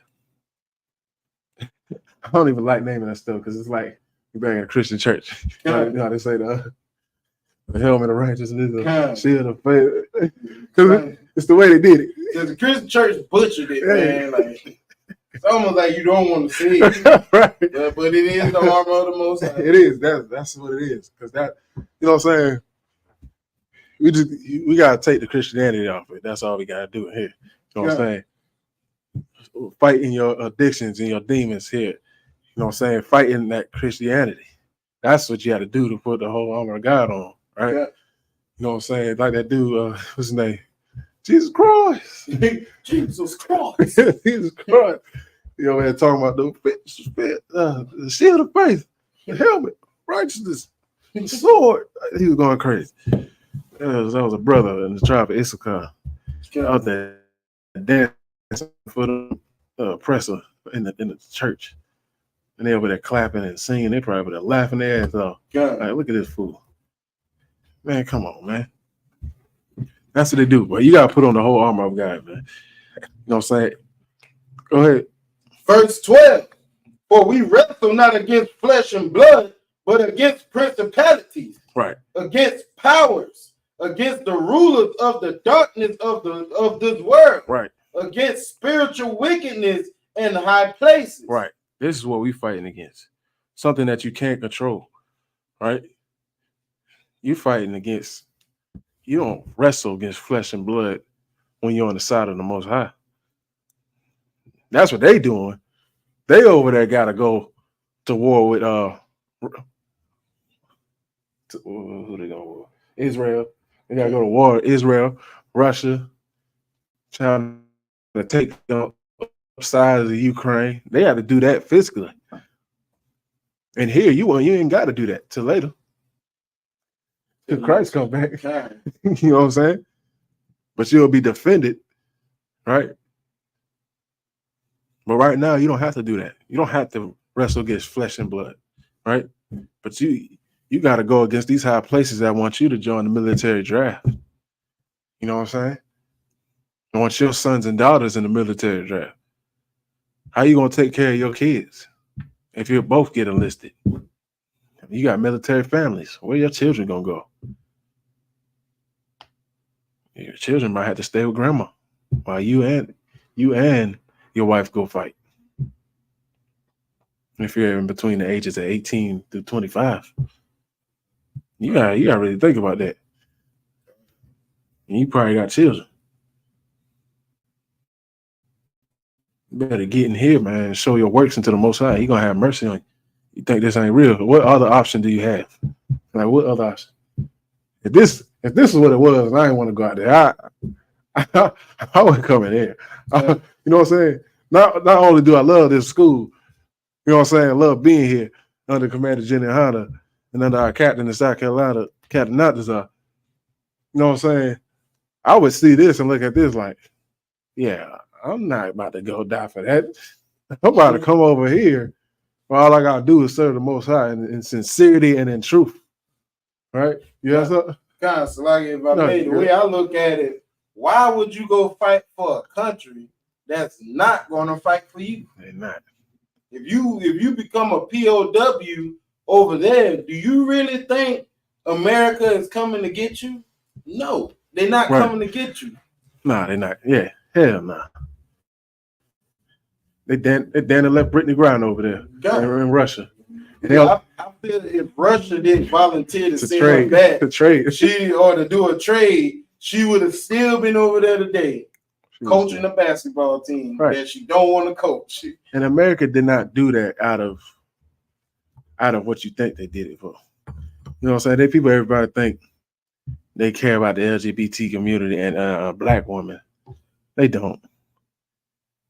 I don't even like naming that stuff because it's like you're back in a Christian church. You know how they say the helmet of righteousness, the shield of faith. Because it's the way they did it. The Christian church butchered it, man. Like, it's almost like you don't want to see it. Right. But it is the armor of the Most High. It is. That's what it is. Because that, you know what I'm saying? We gotta take the Christianity off it. That's all we gotta do here. You know what I'm saying? Fighting your addictions and your demons here. You know what I'm saying? Fighting that Christianity. That's what you got to do to put the whole armor of God on, right? Yeah. You know what I'm saying? Like that dude, what's his name? Jesus Christ. Jesus Christ. Jesus Christ. You know, man, talking about the shield of faith, the helmet, righteousness, the sword. He was going crazy. That was a brother in the tribe of Issachar out there dancing for the oppressor in the church. And they over there clapping and singing. They probably over there laughing their ass off. Like, look at this fool. Man, come on, man. That's what they do, but you got to put on the whole armor of God, man. You know what I'm saying? Go ahead. Verse 12. For we wrestle not against flesh and blood, but against principalities. Right. Against powers. Against the rulers of the darkness of this world. Right. Against spiritual wickedness in high places. Right. This is what we fighting against. Something that you can't control, right? You fighting against, you don't wrestle against flesh and blood when you're on the side of the Most High. That's what they doing. They over there got to go to war with, who they going to war? Israel. They got to go to war with Israel, Russia, trying to take side of the Ukraine. They had to do that physically. And here you ain't got to do that till later. Till Christ come back. You know what I'm saying? But you'll be defended, right? But right now you don't have to do that. You don't have to wrestle against flesh and blood, right? But you got to go against these high places that want you to join the military draft. You know what I'm saying? I want your sons and daughters in the military draft. How you gonna take care of your kids if you both get enlisted? You got military families. Where your children gonna go? Your children might have to stay with grandma while you and your wife go fight. If you're in between the ages of 18 to 25, you gotta really think about that. And you probably got children. You better get in here, man, and show your works into the Most High. He gonna have mercy on you. You think this ain't real? What other option do you have? Like, what other option? If this is what it was, and I didn't want to go out there, I would come in here. You know what I'm saying? Not only do I love this school, you know what I'm saying? I love being here under Commander Jenny Hunter and under our captain in South Carolina, Captain Natazar. You know what I'm saying? I would see this and look at this like, yeah, I'm not about to go die for that. I'm about to come over here. Well, all I gotta do is serve the Most High in sincerity and in truth. Right? You have something? God, so like if I No, made the way I look at it, why would you go fight for a country that's not gonna fight for you? They're not. If you become a POW over there, do you really think America is coming to get you? No, they're not Right. coming to get you. Nah, they're not. Yeah, hell nah. They left Brittany Griner over there in Russia. Yeah, I feel if Russia didn't volunteer to send her trade, back, to trade. she or to do a trade, she would have still been over there today, coaching a basketball team that she don't want to coach. And America did not do that out of what you think they did it for. You know what I'm saying? Everybody think they care about the LGBT community and black women. They don't.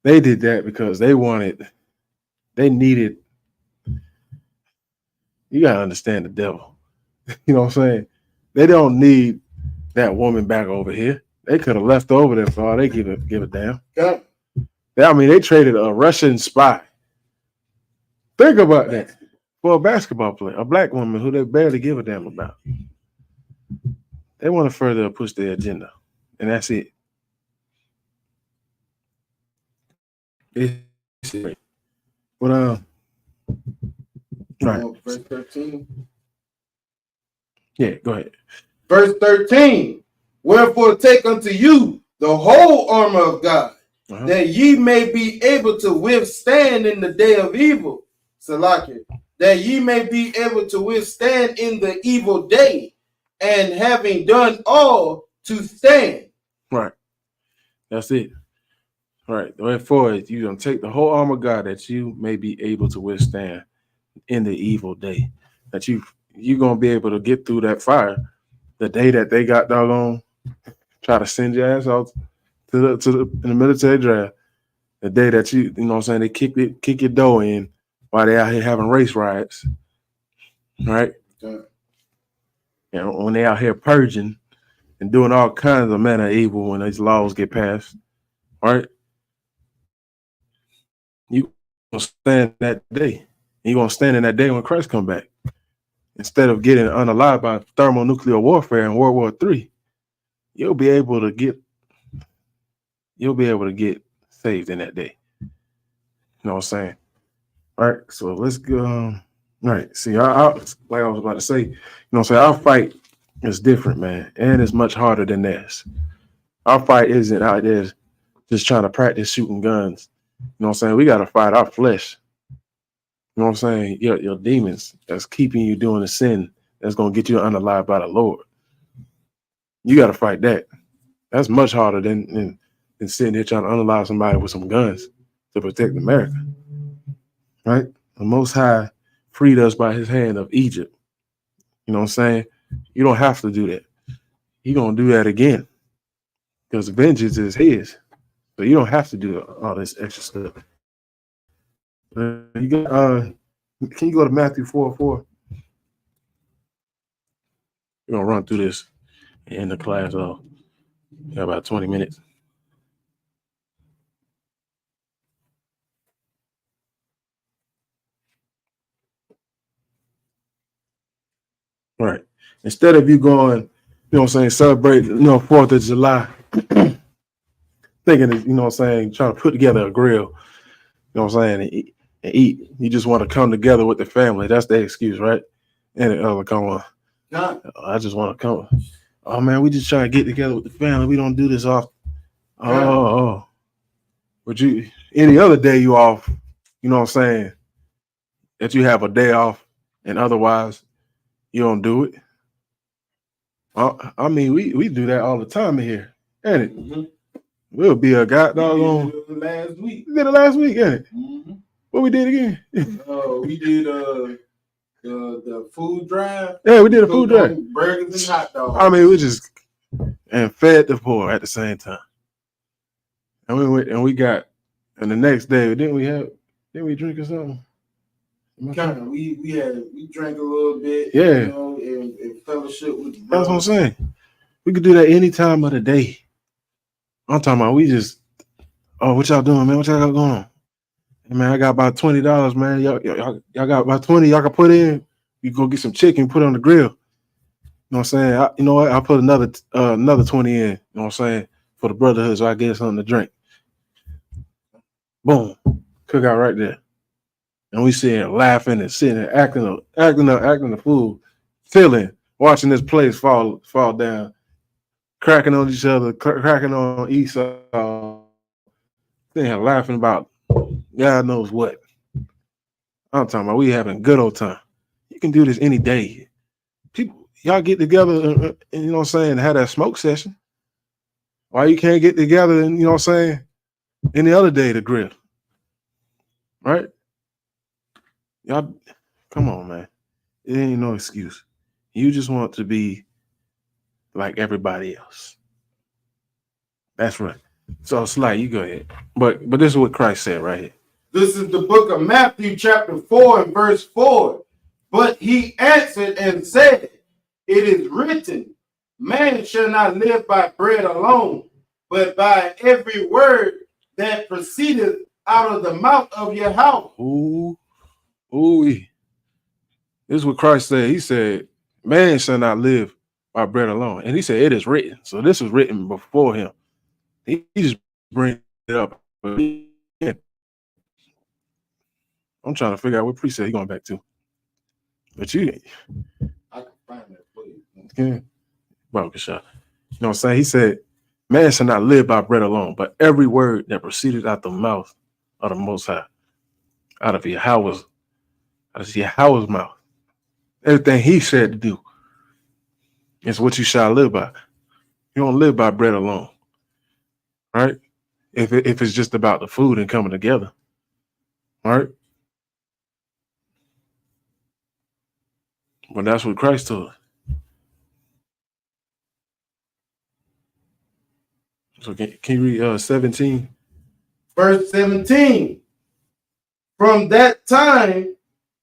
They did that because they needed. You gotta understand the devil. You know what I'm saying? They don't need that woman back over here. They could have left her over there for all they give a damn. Yeah. I mean, they traded a Russian spy. Think about that. For a basketball player, a black woman who they barely give a damn about. They want to further push their agenda. And that's it. But right. Verse 13. Yeah, go ahead. Verse 13. Wherefore take unto you the whole armor of God, that ye may be able to withstand in the day of evil. Salaki. That ye may be able to withstand in the evil day, and having done all to stand. Right. That's it. Right. Therefore, you're going to take the whole armor of God that you may be able to withstand in the evil day. That you're going to be able to get through that fire. The day that they got doggone, try to send your ass out in the military draft. The day that you know what I'm saying, they kick your door in while they out here having race riots. Right? Yeah. And when they out here purging and doing all kinds of manner of evil when these laws get passed. Right? You gonna stand that day. You're gonna stand in that day when Christ come back. Instead of getting unalived by thermonuclear warfare in World War III, you'll be able to get saved in that day. You know what I'm saying? All right, so let's go. All right, see, I like I was about to say, you know what I'm saying? Our fight is different, man, and it's much harder than this. Our fight isn't out there just trying to practice shooting guns. You know what I'm saying? We got to fight our flesh. You know what I'm saying? Your demons that's keeping you doing the sin that's going to get you unalive by the Lord. You got to fight that. That's much harder than sitting here trying to unalive somebody with some guns to protect America. Right? The Most High freed us by his hand of Egypt. You know what I'm saying? You don't have to do that. He's going to do that again because vengeance is his. So you don't have to do all this extra stuff. You got, can you go to Matthew 4:4? We're going to run through this and end the class off. Got about 20 minutes. All right. Instead of you going, you know what I'm saying, celebrate, 4th of July, thinking, you know what I'm saying, trying to put together a grill, you know what I'm saying, and eat. You just want to come together with the family. That's the excuse, right? And come on. I just want to come. Oh, man, we just try to get together with the family. We don't do this often. Oh. But any other day you off, you know what I'm saying, that you have a day off and otherwise you don't do it. I mean, we do that all the time in here, ain't it? Mm-hmm. We'll be a goddamn last week. We did it last week, ain't it? Mm-hmm. What we did again? We did the food drive. Yeah, we did a food drive. Burgers and hot dogs. I mean, we just and fed the poor at the same time. And we went and we got, and the next day, didn't we drink or something? Kind of. We drank a little bit. Yeah. And fellowship with the That's what I'm saying. We could do that any time of the day. I'm talking about we just, what y'all doing, man? What y'all got going on? Man, I got about $20, man. Y'all got about 20. Y'all can put in. You go get some chicken, put it on the grill. You know what I'm saying? You know what? I'll put another 20 in. You know what I'm saying? For the brotherhood, so I get something to drink. Boom, cookout right there. And we sitting laughing and sitting there acting the fool, feeling, watching this place fall down, cracking on each other, cracking on Esau, sitting laughing about God knows what. I'm talking about we having a good old time. You can do this any day. People, y'all get together and you know what I'm saying, have that smoke session. Why you can't get together and you know what I'm saying, any other day to grill? Right? Y'all, come on, man. It ain't no excuse. You just want to be like everybody else. That's right. So Sly, you go ahead. But this is what Christ said right here. This is the book of Matthew, chapter 4 and verse 4. But he answered and said, it is written, man shall not live by bread alone, but by every word that proceedeth out of the mouth of your house. Ooh. This is what Christ said. He said, man shall not live by bread alone. And he said, it is written. So this was written before him. He just bring it up. I'm trying to figure out what precept he's going back to. But I can find that for you. Okay. Well, good shot. You know what I'm saying? He said, man shall not live by bread alone, but every word that proceeded out the mouth of the Most High, out of Yahweh's mouth. Everything he said to do is what you shall live by. You don't live by bread alone, right? If it's just about the food and coming together, right? But that's what Christ told us. So can you read 17? Verse 17. From that time,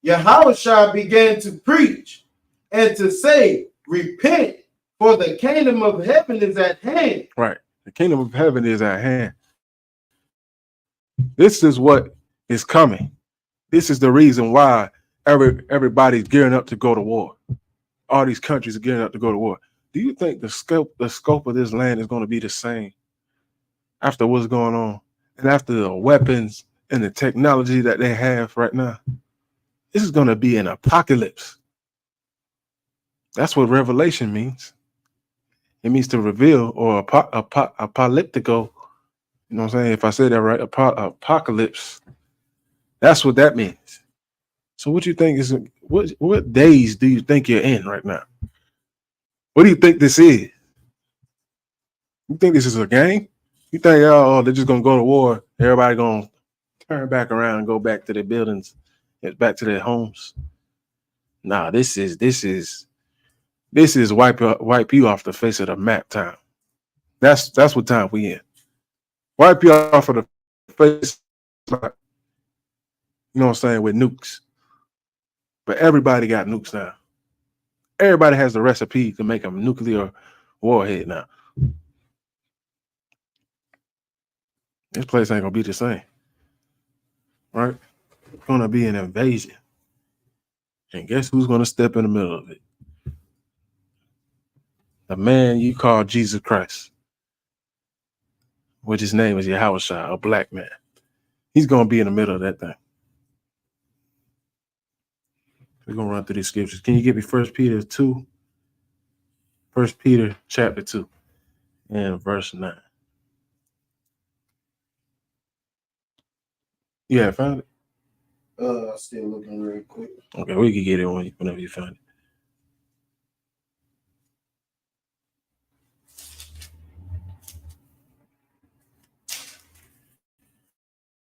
Yahushua began to preach and to say, repent, for the kingdom of heaven is at hand. Right. The kingdom of heaven is at hand. This is what is coming. This is the reason why everybody's gearing up to go to war. All these countries are gearing up to go to war. Do you think the scope of this land is going to be the same after what's going on and after the weapons and the technology that they have right now? This is going to be an apocalypse. That's what revelation means. It means to reveal, or apocalyptico. You know what I'm saying? If I say that right, apocalypse. That's what that means. So what you think is, what days do you think you're in right now? What do you think this is? You think this is a game? You think, oh, they're just going to go to war. Everybody going to turn back around and go back to their buildings, back to their homes. Nah, this is wipe you off the face of the map time. That's what time we in. Wipe you off of the face, you know what I'm saying, with nukes. But everybody got nukes now. Everybody has the recipe to make a nuclear warhead now. This place ain't gonna be the same, right? It's gonna be an invasion. And guess who's gonna step in the middle of it? The man you call Jesus Christ, which his name is Yahushua, a black man. He's gonna be in the middle of that thing. We're gonna run through these scriptures. Can you give me 1 Peter 2? 1 Peter chapter 2 and verse 9. Yeah, found it. Still looking real quick. Okay, we can get it whenever you find it.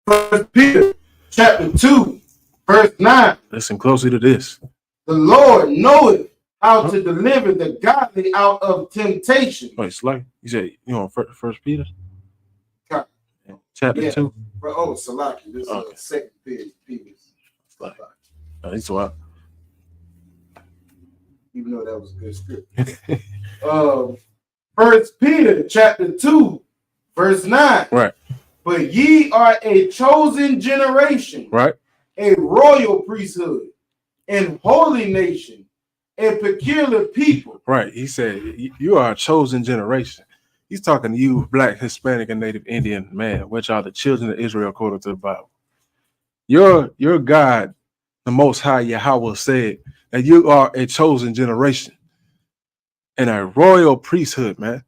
1 Peter chapter 2, verse 9. Listen closely to this. The Lord knoweth how to deliver the godly out of temptation. Wait, Sly, you said you on 1 Peter? Chapter 2? Oh, Salaki. This is 2 Peter. That's wild. Even though that was a good script. 1 Peter chapter 2, verse 9. Right. But ye are a chosen generation, right? A royal priesthood, and holy nation, a peculiar people. Right. He said, you are a chosen generation. He's talking to you, Black, Hispanic, and Native Indian man, which are the children of Israel according to the Bible. Your God, the Most High Yahweh, said that you are a chosen generation and a royal priesthood, man.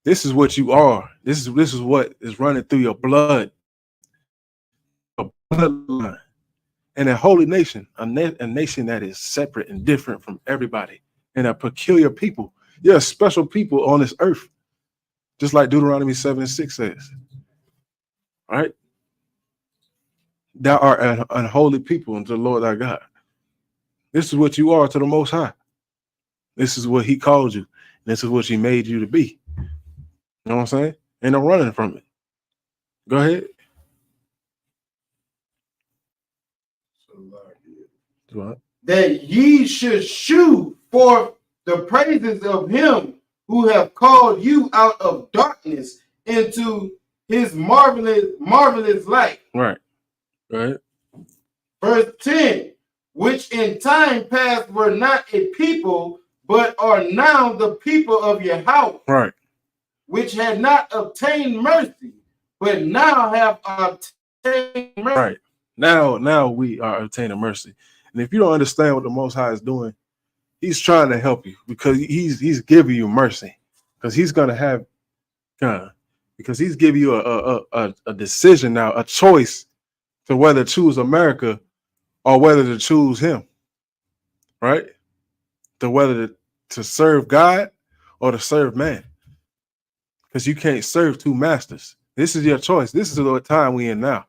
This is what you are. This is what is running through your blood, a bloodline, and a holy nation, a nation that is separate and different from everybody, and a peculiar people. You're a special people on this earth, just like Deuteronomy 7:6 says. All right, thou art an unholy people unto the Lord thy God. This is what you are to the Most High. This is what He called you. This is what He made you to be. You know what I'm saying? Ain't no running from it. Go ahead. That ye should shew forth the praises of Him who have called you out of darkness into His marvelous light. Right. Right. Verse 10, which in time past were not a people, but are now the people of your house. Right. Which had not obtained mercy, but now have obtained mercy. Right. Now we are obtaining mercy. And if you don't understand what the Most High is doing, He's trying to help you because he's giving you mercy. Because He's gonna have because He's giving you a decision now, a choice to whether to choose America or whether to choose Him. Right? To whether to serve God or to serve man. Because you can't serve two masters. This is your choice. This is the time we in now.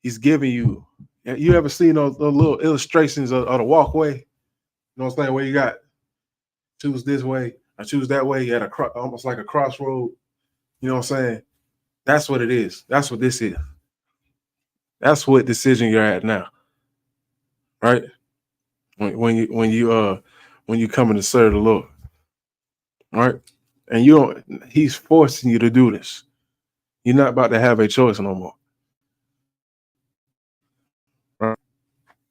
He's giving you. You ever seen those little illustrations of the walkway? You know what I'm saying? Where you got choose this way, I choose that way. You at almost like a crossroad. You know what I'm saying? That's what it is. That's what this is. That's what decision you're at now, right? When you coming to serve the Lord, right? And you don't. He's forcing you to do this. You're not about to have a choice no more. Right?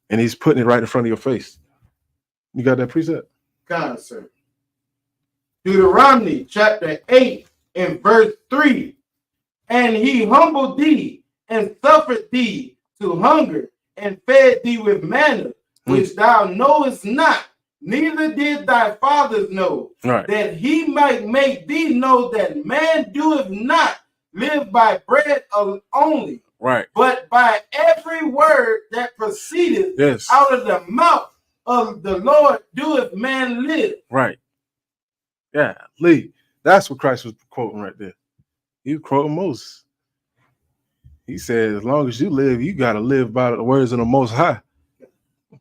And He's putting it right in front of your face. You got that precept? God, sir. Deuteronomy chapter 8 and verse 3. And He humbled thee and suffered thee to hunger and fed thee with manna, which thou knowest not, neither did thy fathers know, right. That He might make thee know that man doeth not live by bread only, right, but by every word that proceedeth out of the mouth of the Lord doeth man live. Right. Yeah, Lee. That's what Christ was quoting right there. He was quoting Moses. He said, as long as you live, you got to live by the words of the Most High.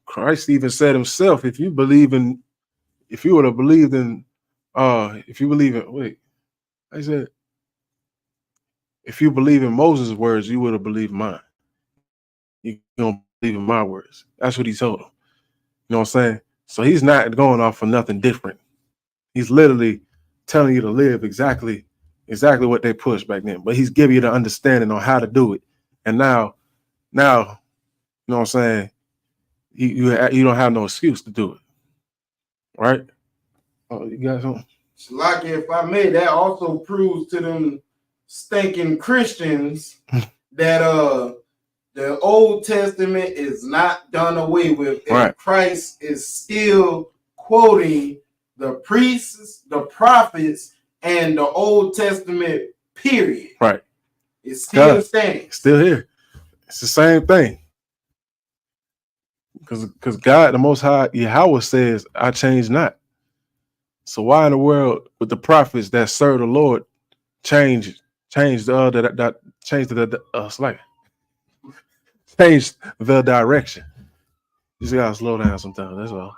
Christ even said Himself, if you would have believed in, if you believe in, I said, if you believe in Moses' words, you would have believed mine. You don't believe in my words. That's what He told him. You know what I'm saying? So He's not going off for nothing different. He's literally telling you to live exactly what they pushed back then. But He's giving you the understanding on how to do it. And now, you know what I'm saying? You don't have no excuse to do it. Right? Oh, you got something? Like, if I may, that also proves to them stinking Christians that the Old Testament is not done away with, and right. Christ is still quoting the priests, the prophets, and the Old Testament, period. Right. It's still standing. Still here. It's the same thing. Because God, the Most High, Yahweh says, I change not. So why in the world would the prophets that serve the Lord change the direction? You just gotta slow down sometimes. That's all.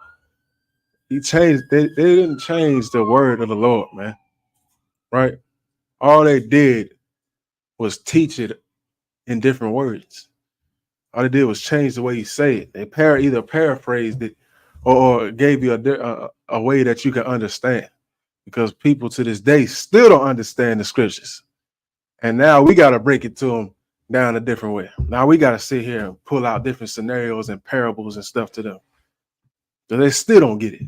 He changed. They didn't change the word of the Lord, man. Right? All they did was teach it in different words. All they did was change the way He say it. They either paraphrased it or gave you a way that you can understand. Because people to this day still don't understand the scriptures. And now we got to break it to them down a different way. Now we got to sit here and pull out different scenarios and parables and stuff to them. So they still don't get it.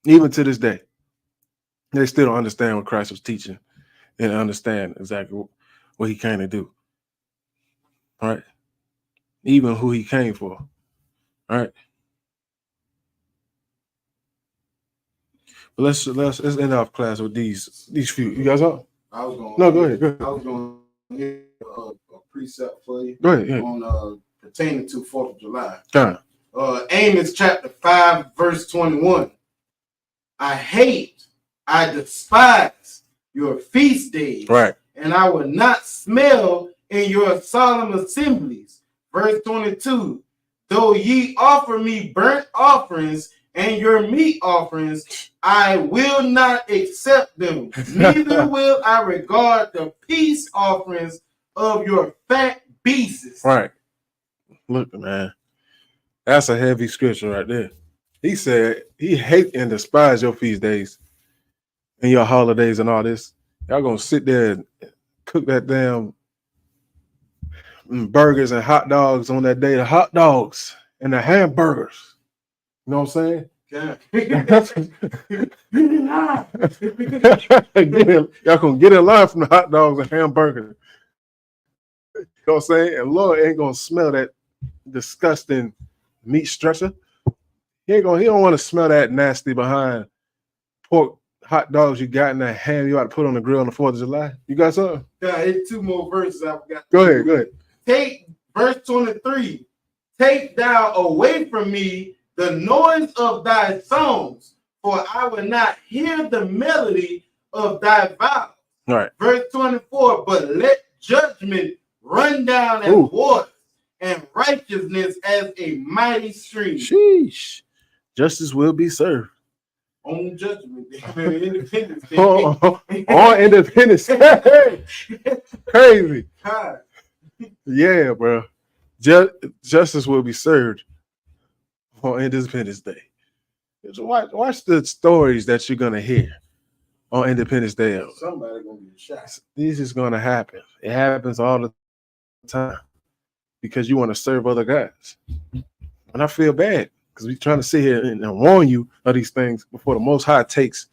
Even to this day, they still don't understand what Christ was teaching and understand exactly what he came to do. All right. Even who he came for. All right. But let's end off class with these few. You guys up? I was going. No, go ahead. Go ahead. I was going to hear a precept for you. Go ahead. Yeah. On pertaining to 4th of July. Done. Amos chapter 5, verse 21. I despise your feast days. Right. And I will not smell in your solemn assemblies. Verse 22. Though ye offer me burnt offerings and your meat offerings, I will not accept them. Neither will I regard the peace offerings of your fat beasts. Right. Look, man. That's a heavy scripture right there. He said he hate and despise your feast days and your holidays and all this. Y'all gonna sit there and cook that damn burgers and hot dogs on that day. The hot dogs and the hamburgers. You know what I'm saying? Yeah. Y'all gonna get in line from the hot dogs and hamburgers. You know what I'm saying? And Lord ain't gonna smell that disgusting meat structure. He don't want to smell that nasty behind pork hot dogs you got in that ham you ought to put on the grill on the 4th of July. You got something? Yeah, it's 2 more verses I forgot. Go ahead. Take verse 23. Take thou away from me the noise of thy songs, for I will not hear the melody of thy vows. All right. Verse 24. But let judgment run down as water, and righteousness as a mighty stream. Sheesh. Justice will be served. On Judgment Day. Independence Day. On Independence Day. Crazy. God. Yeah, bro. Justice will be served on Independence Day. Watch the stories that you're gonna hear on Independence Day. Somebody gonna get shot. This is gonna happen. It happens all the time because you want to serve other guys. And I feel bad because we're trying to sit here and warn you of these things before the Most High takes,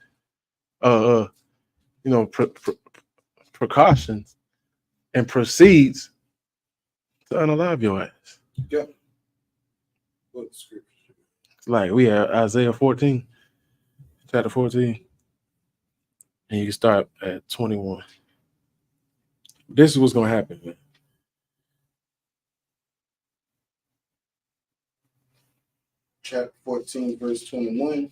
precautions and proceeds to unalive your ass. Yeah. What scripture? It's like we have Isaiah 14, chapter 14, and you can start at 21. This is what's gonna happen, man. Chapter 14, verse 21.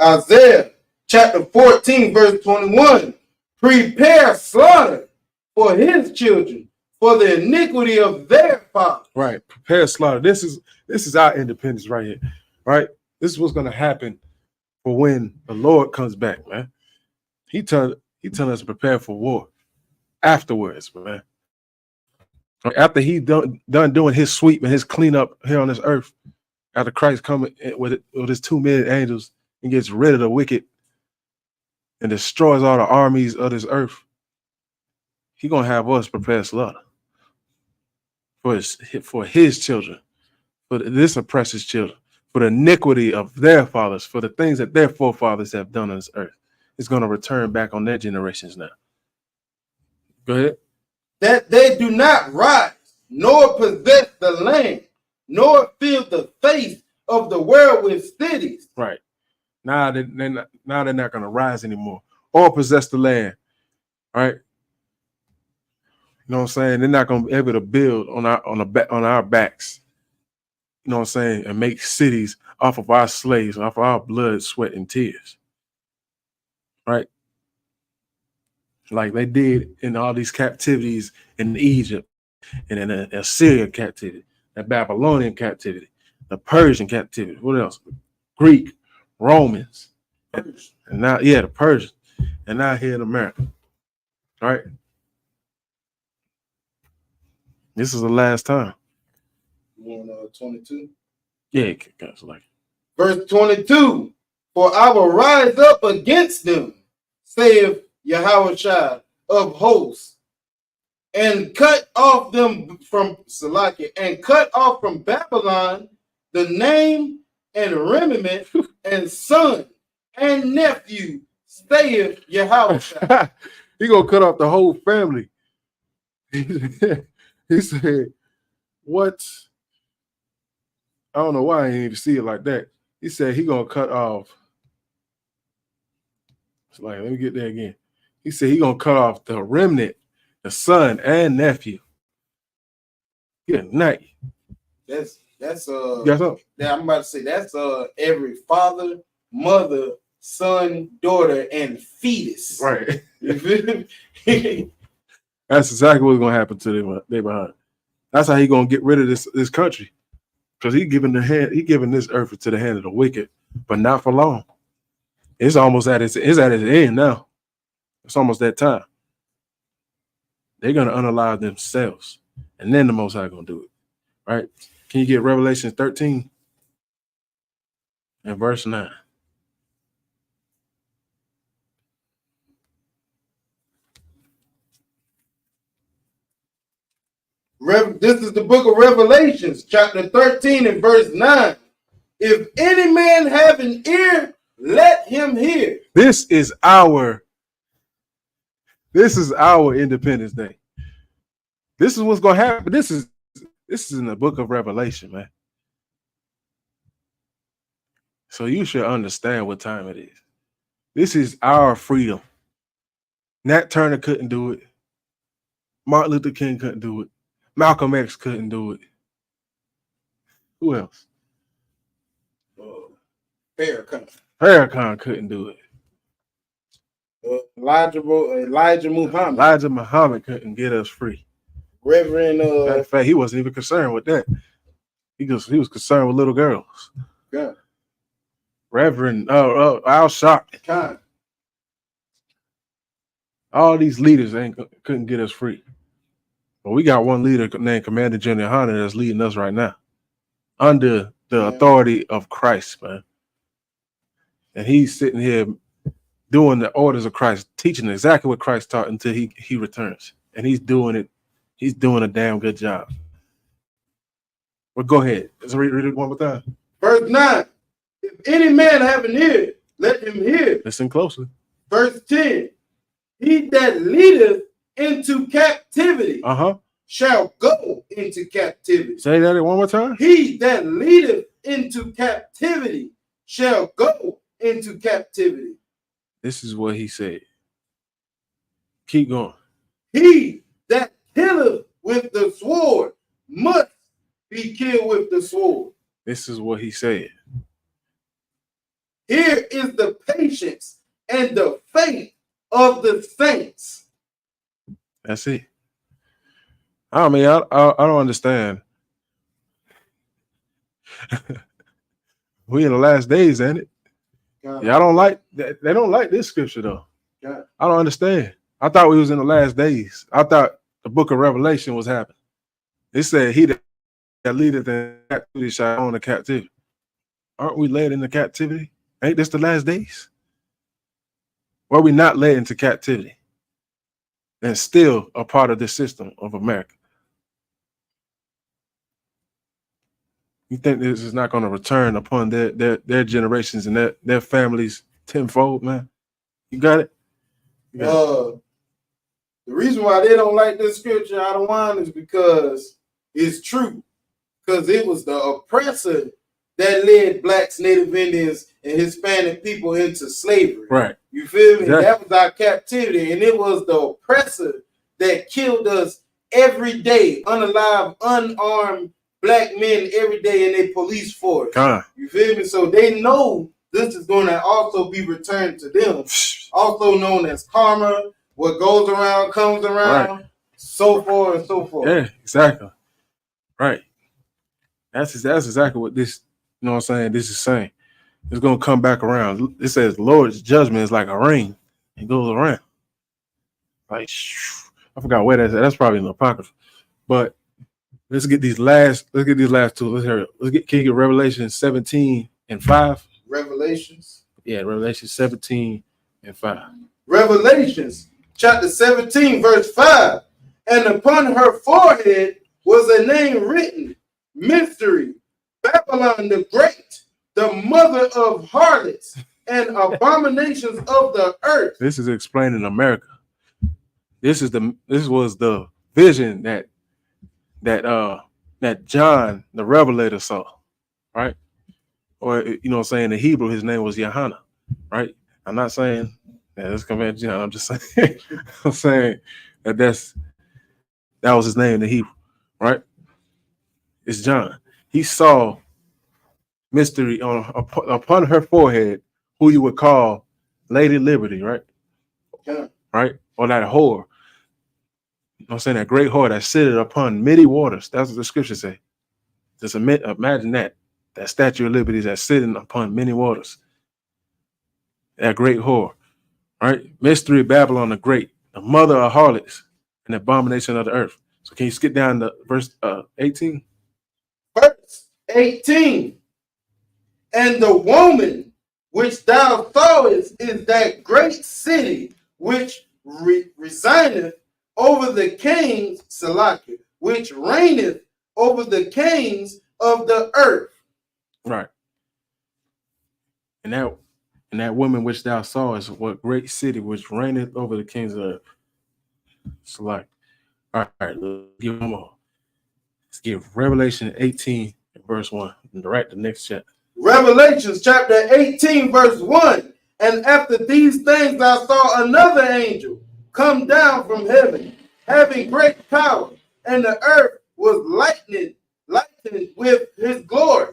Isaiah chapter 14, verse 21. Prepare slaughter for his children, for the iniquity of their father. Right. Prepare slaughter. This is our independence right here. Right? This is what's gonna happen for when the Lord comes back, man. He telling us to prepare for war afterwards, man. After he done doing his sweep and his cleanup here on this earth, after Christ coming with his 2 million angels and gets rid of the wicked and destroys all the armies of this earth, he gonna have us prepare slaughter for his children, for this oppressor's children, for the iniquity of their fathers, for the things that their forefathers have done on this earth. It's gonna return back on their generations now. Go ahead. That they do not rise, nor possess the land, nor fill the face of the world with cities. Right. Now they're not going to rise anymore or possess the land. Right. You know what I'm saying? They're not going to be able to build on our backs. You know what I'm saying? And make cities off of our slaves, off of our blood, sweat, and tears. Right. Like they did in all these captivities in Egypt and in the Assyrian captivity, the Babylonian captivity, the Persian captivity. What else? Greek, Romans, and now the Persians, and now here in America. All right. This is the last time. You want 22? Yeah, guys, like verse 22. For I will rise up against them, saith Yahushua of hosts, and cut off them from Salakia, and cut off from Babylon the name and remnant and son and nephew, saith Yahweh. He gonna cut off the whole family. He said, "What?" I don't know why I didn't even see it like that. He said he gonna cut off. It's like, let me get there again. He said he gonna cut off the remnant, the son and nephew. Good night. That's You got something? I'm about to say that's every father, mother, son, daughter, and fetus. Right. You feel me? That's exactly what's gonna happen to them. They behind. That's how he gonna get rid of this country, because he giving this earth to the hand of the wicked, but not for long. It's almost at its end now. It's almost that time. They're gonna unalive themselves, and then the Most High gonna do it. Right? Can you get Revelation 13 and verse 9? This is the book of Revelations, chapter 13 and verse 9. If any man have an ear, let him hear. This is our Independence Day. This is what's gonna happen. This is in the book of Revelation, man. So you should understand what time it is. This is our freedom. Nat Turner couldn't do it. Martin Luther King couldn't do it. Malcolm X couldn't do it. Who else? Farrakhan couldn't do it. Elijah Muhammad. Elijah Muhammad couldn't get us free. Reverend Matter of fact, he wasn't even concerned with that. He was concerned with little girls. Yeah. Reverend Al Sharpton. All these leaders couldn't get us free. But we got one leader named Commander General Hunter that's leading us right now under the authority of Christ, man. And he's sitting here doing the orders of Christ, teaching exactly what Christ taught until he returns. And he's doing it. He's doing a damn good job. Well, go ahead. Let's read it one more time. Verse 9. If any man have an ear, let him hear. Listen closely. Verse 10. He that leadeth into captivity shall go into captivity. Say that one more time. He that leadeth into captivity shall go into captivity. This is what he said. Keep going. He that killeth with the sword must be killed with the sword. This is what he said. Here is the patience and the faith of the saints. That's it. I mean, I don't understand. We in the last days, ain't it? Y'all don't like that. They don't like this scripture though. I don't understand. I thought we was in the last days. I thought the book of Revelation was happening. It said he that leadeth in captivity shall own the captivity. Aren't we led into captivity? Ain't this the last days? Or are we not led into captivity and still a part of the system of America? You think this is not going to return upon their generations and their families tenfold, man? You got it? The reason why they don't like this scripture out of line is because it's true. Because it was the oppressor that led blacks, Native Indians, and Hispanic people into slavery. Right. You feel me? Exactly. That was our captivity. And it was the oppressor that killed us every day, unalive, unarmed black men every day in their police force. You feel me? So they know this is going to also be returned to them. Also known as karma. What goes around comes around, so forth and so forth. Yeah, exactly. Right. That's exactly what this, you know what I'm saying, this is saying. It's going to come back around. It says Lord's judgment is like a ring. It goes around. Like, I forgot where that's at. That's probably in the Apocrypha. But let's get these last two. Let's hear it. Can you get Revelation 17 and 5? Revelations? Yeah, Revelation 17 and 5. Revelations chapter 17, verse 5. And upon her forehead was a name written, Mystery, Babylon the Great, the mother of harlots and abominations of the earth. This is explaining America. This was the vision that John the Revelator saw, right? Or saying in Hebrew his name was Yohana, right? I'm not saying that it's command John. I'm just saying I'm saying that that was his name in the Hebrew, right? It's John. He saw mystery upon her forehead, who you would call Lady Liberty, right? Yeah. Right? Or that whore. I'm saying that great whore that sitteth upon many waters. That's what the scripture say. Just imagine that Statue of Liberty that's sitting upon many waters. That great whore, right? Mystery Babylon the Great, the mother of harlots and abomination of the earth. So can you skip down to verse 18? Verse 18. And the woman which thou sawest is that great city which resigneth over the kings, Salaki, which reigneth over the kings of the earth. Right. And that woman which thou sawest, what great city which reigneth over the kings of the earth. Salaki. All right, let's give one more. Let's give Revelation 18 and verse 1. And right the next chapter. Revelations chapter 18, verse 1. And after these things I saw another angel come down from heaven, having great power, and the earth was lightened with his glory.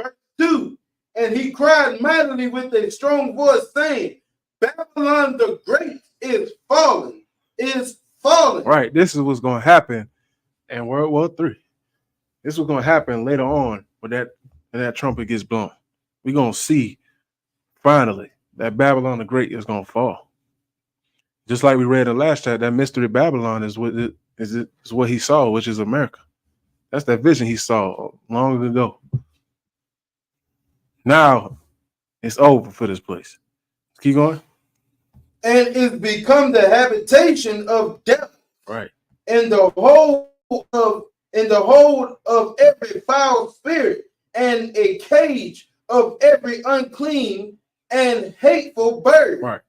Verse 2. And he cried mightily with a strong voice, saying, Babylon the Great is fallen, is fallen. Right, this is what's going to happen in World War III. This is what's going to happen later on when that trumpet gets blown. We're going to see finally that Babylon the Great is going to fall. Just like we read in the last chapter, that mystery Babylon is what he saw, which is America. That's that vision he saw long ago. Now it's over for this place. Keep going. And is become the habitation of death. Right. And the hold of every foul spirit, and a cage of every unclean and hateful bird. Right.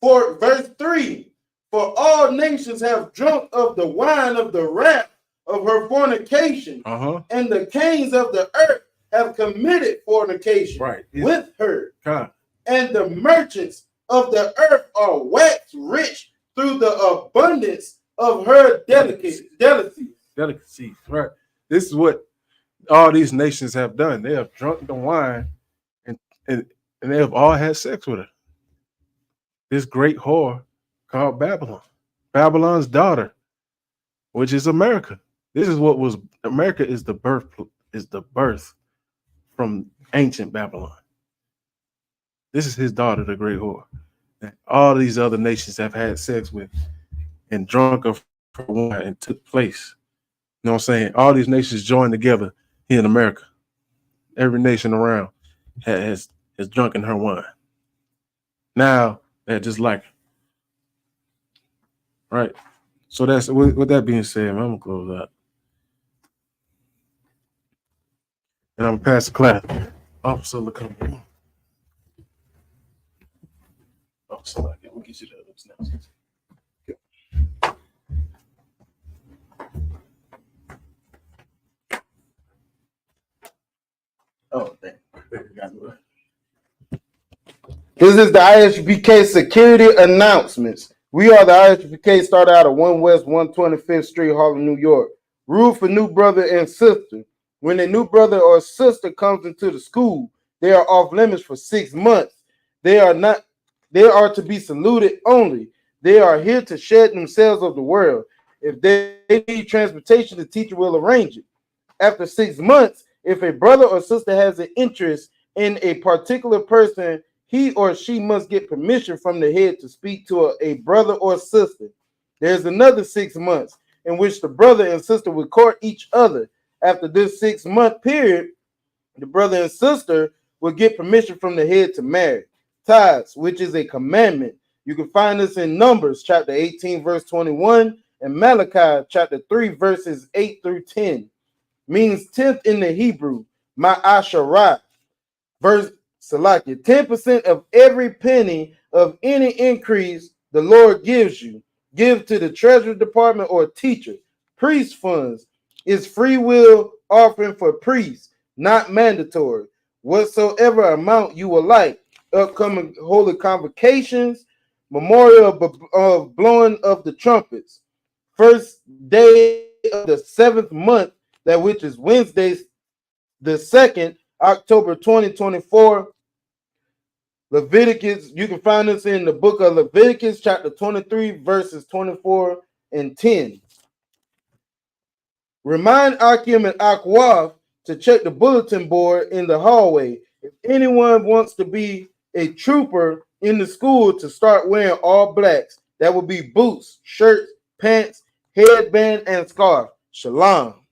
For verse 3, for all nations have drunk of the wine of the wrath of her fornication, and the kings of the earth have committed fornication with her. And the merchants of the earth are waxed rich through the abundance of her delicacies. Delicacies, right. This is what all these nations have done. They have drunk the wine and they have all had sex with her. This great whore called Babylon. Babylon's daughter, which is America. This is what was America is the birth from ancient Babylon. This is his daughter, the great whore. And all these other nations have had sex with and drunk of her wine and took place. You know what I'm saying? All these nations joined together here in America. Every nation around has drunk in her wine. Now they're just like her. Right. So that's with that being said, man, I'm gonna close out. And I'm gonna pass the class. Officer, look come on. Officer, we'll get you the announcements. Oh, thank you. This is the ISUPK security announcements. We are the ISUPK, started out at 1 West 125th Street, Harlem, New York. Rule for new brother and sister. When a new brother or sister comes into the school, they are off limits for 6 months. They are to be saluted only. They are here to shed themselves of the world. If they need transportation, the teacher will arrange it. After 6 months, if a brother or sister has an interest in a particular person, he or she must get permission from the head to speak to a brother or sister. There's another 6 months in which the brother and sister will court each other. After this 6-month period, the brother and sister will get permission from the head to marry. tithes, which is a commandment. You can find this in Numbers chapter 18, verse 21, and Malachi chapter 3, verses 8 through 10. Means tenth in the Hebrew, ma'asharat. Verse Salakia, 10% of every penny of any increase the Lord gives you. Give to the treasury department or teacher. Priest funds is free will offering for priests, not mandatory. Whatsoever amount you will like. Upcoming holy convocations, memorial of blowing of the trumpets. First day of the 7th month, that which is Wednesday, the 2nd, October 2024. Leviticus, you can find this in the book of Leviticus, chapter 23, verses 24 and 10. Remind Akim and Akwaf to check the bulletin board in the hallway. If anyone wants to be a trooper in the school, to start wearing all blacks. That would be boots, shirts, pants, headband, and scarf. Shalom.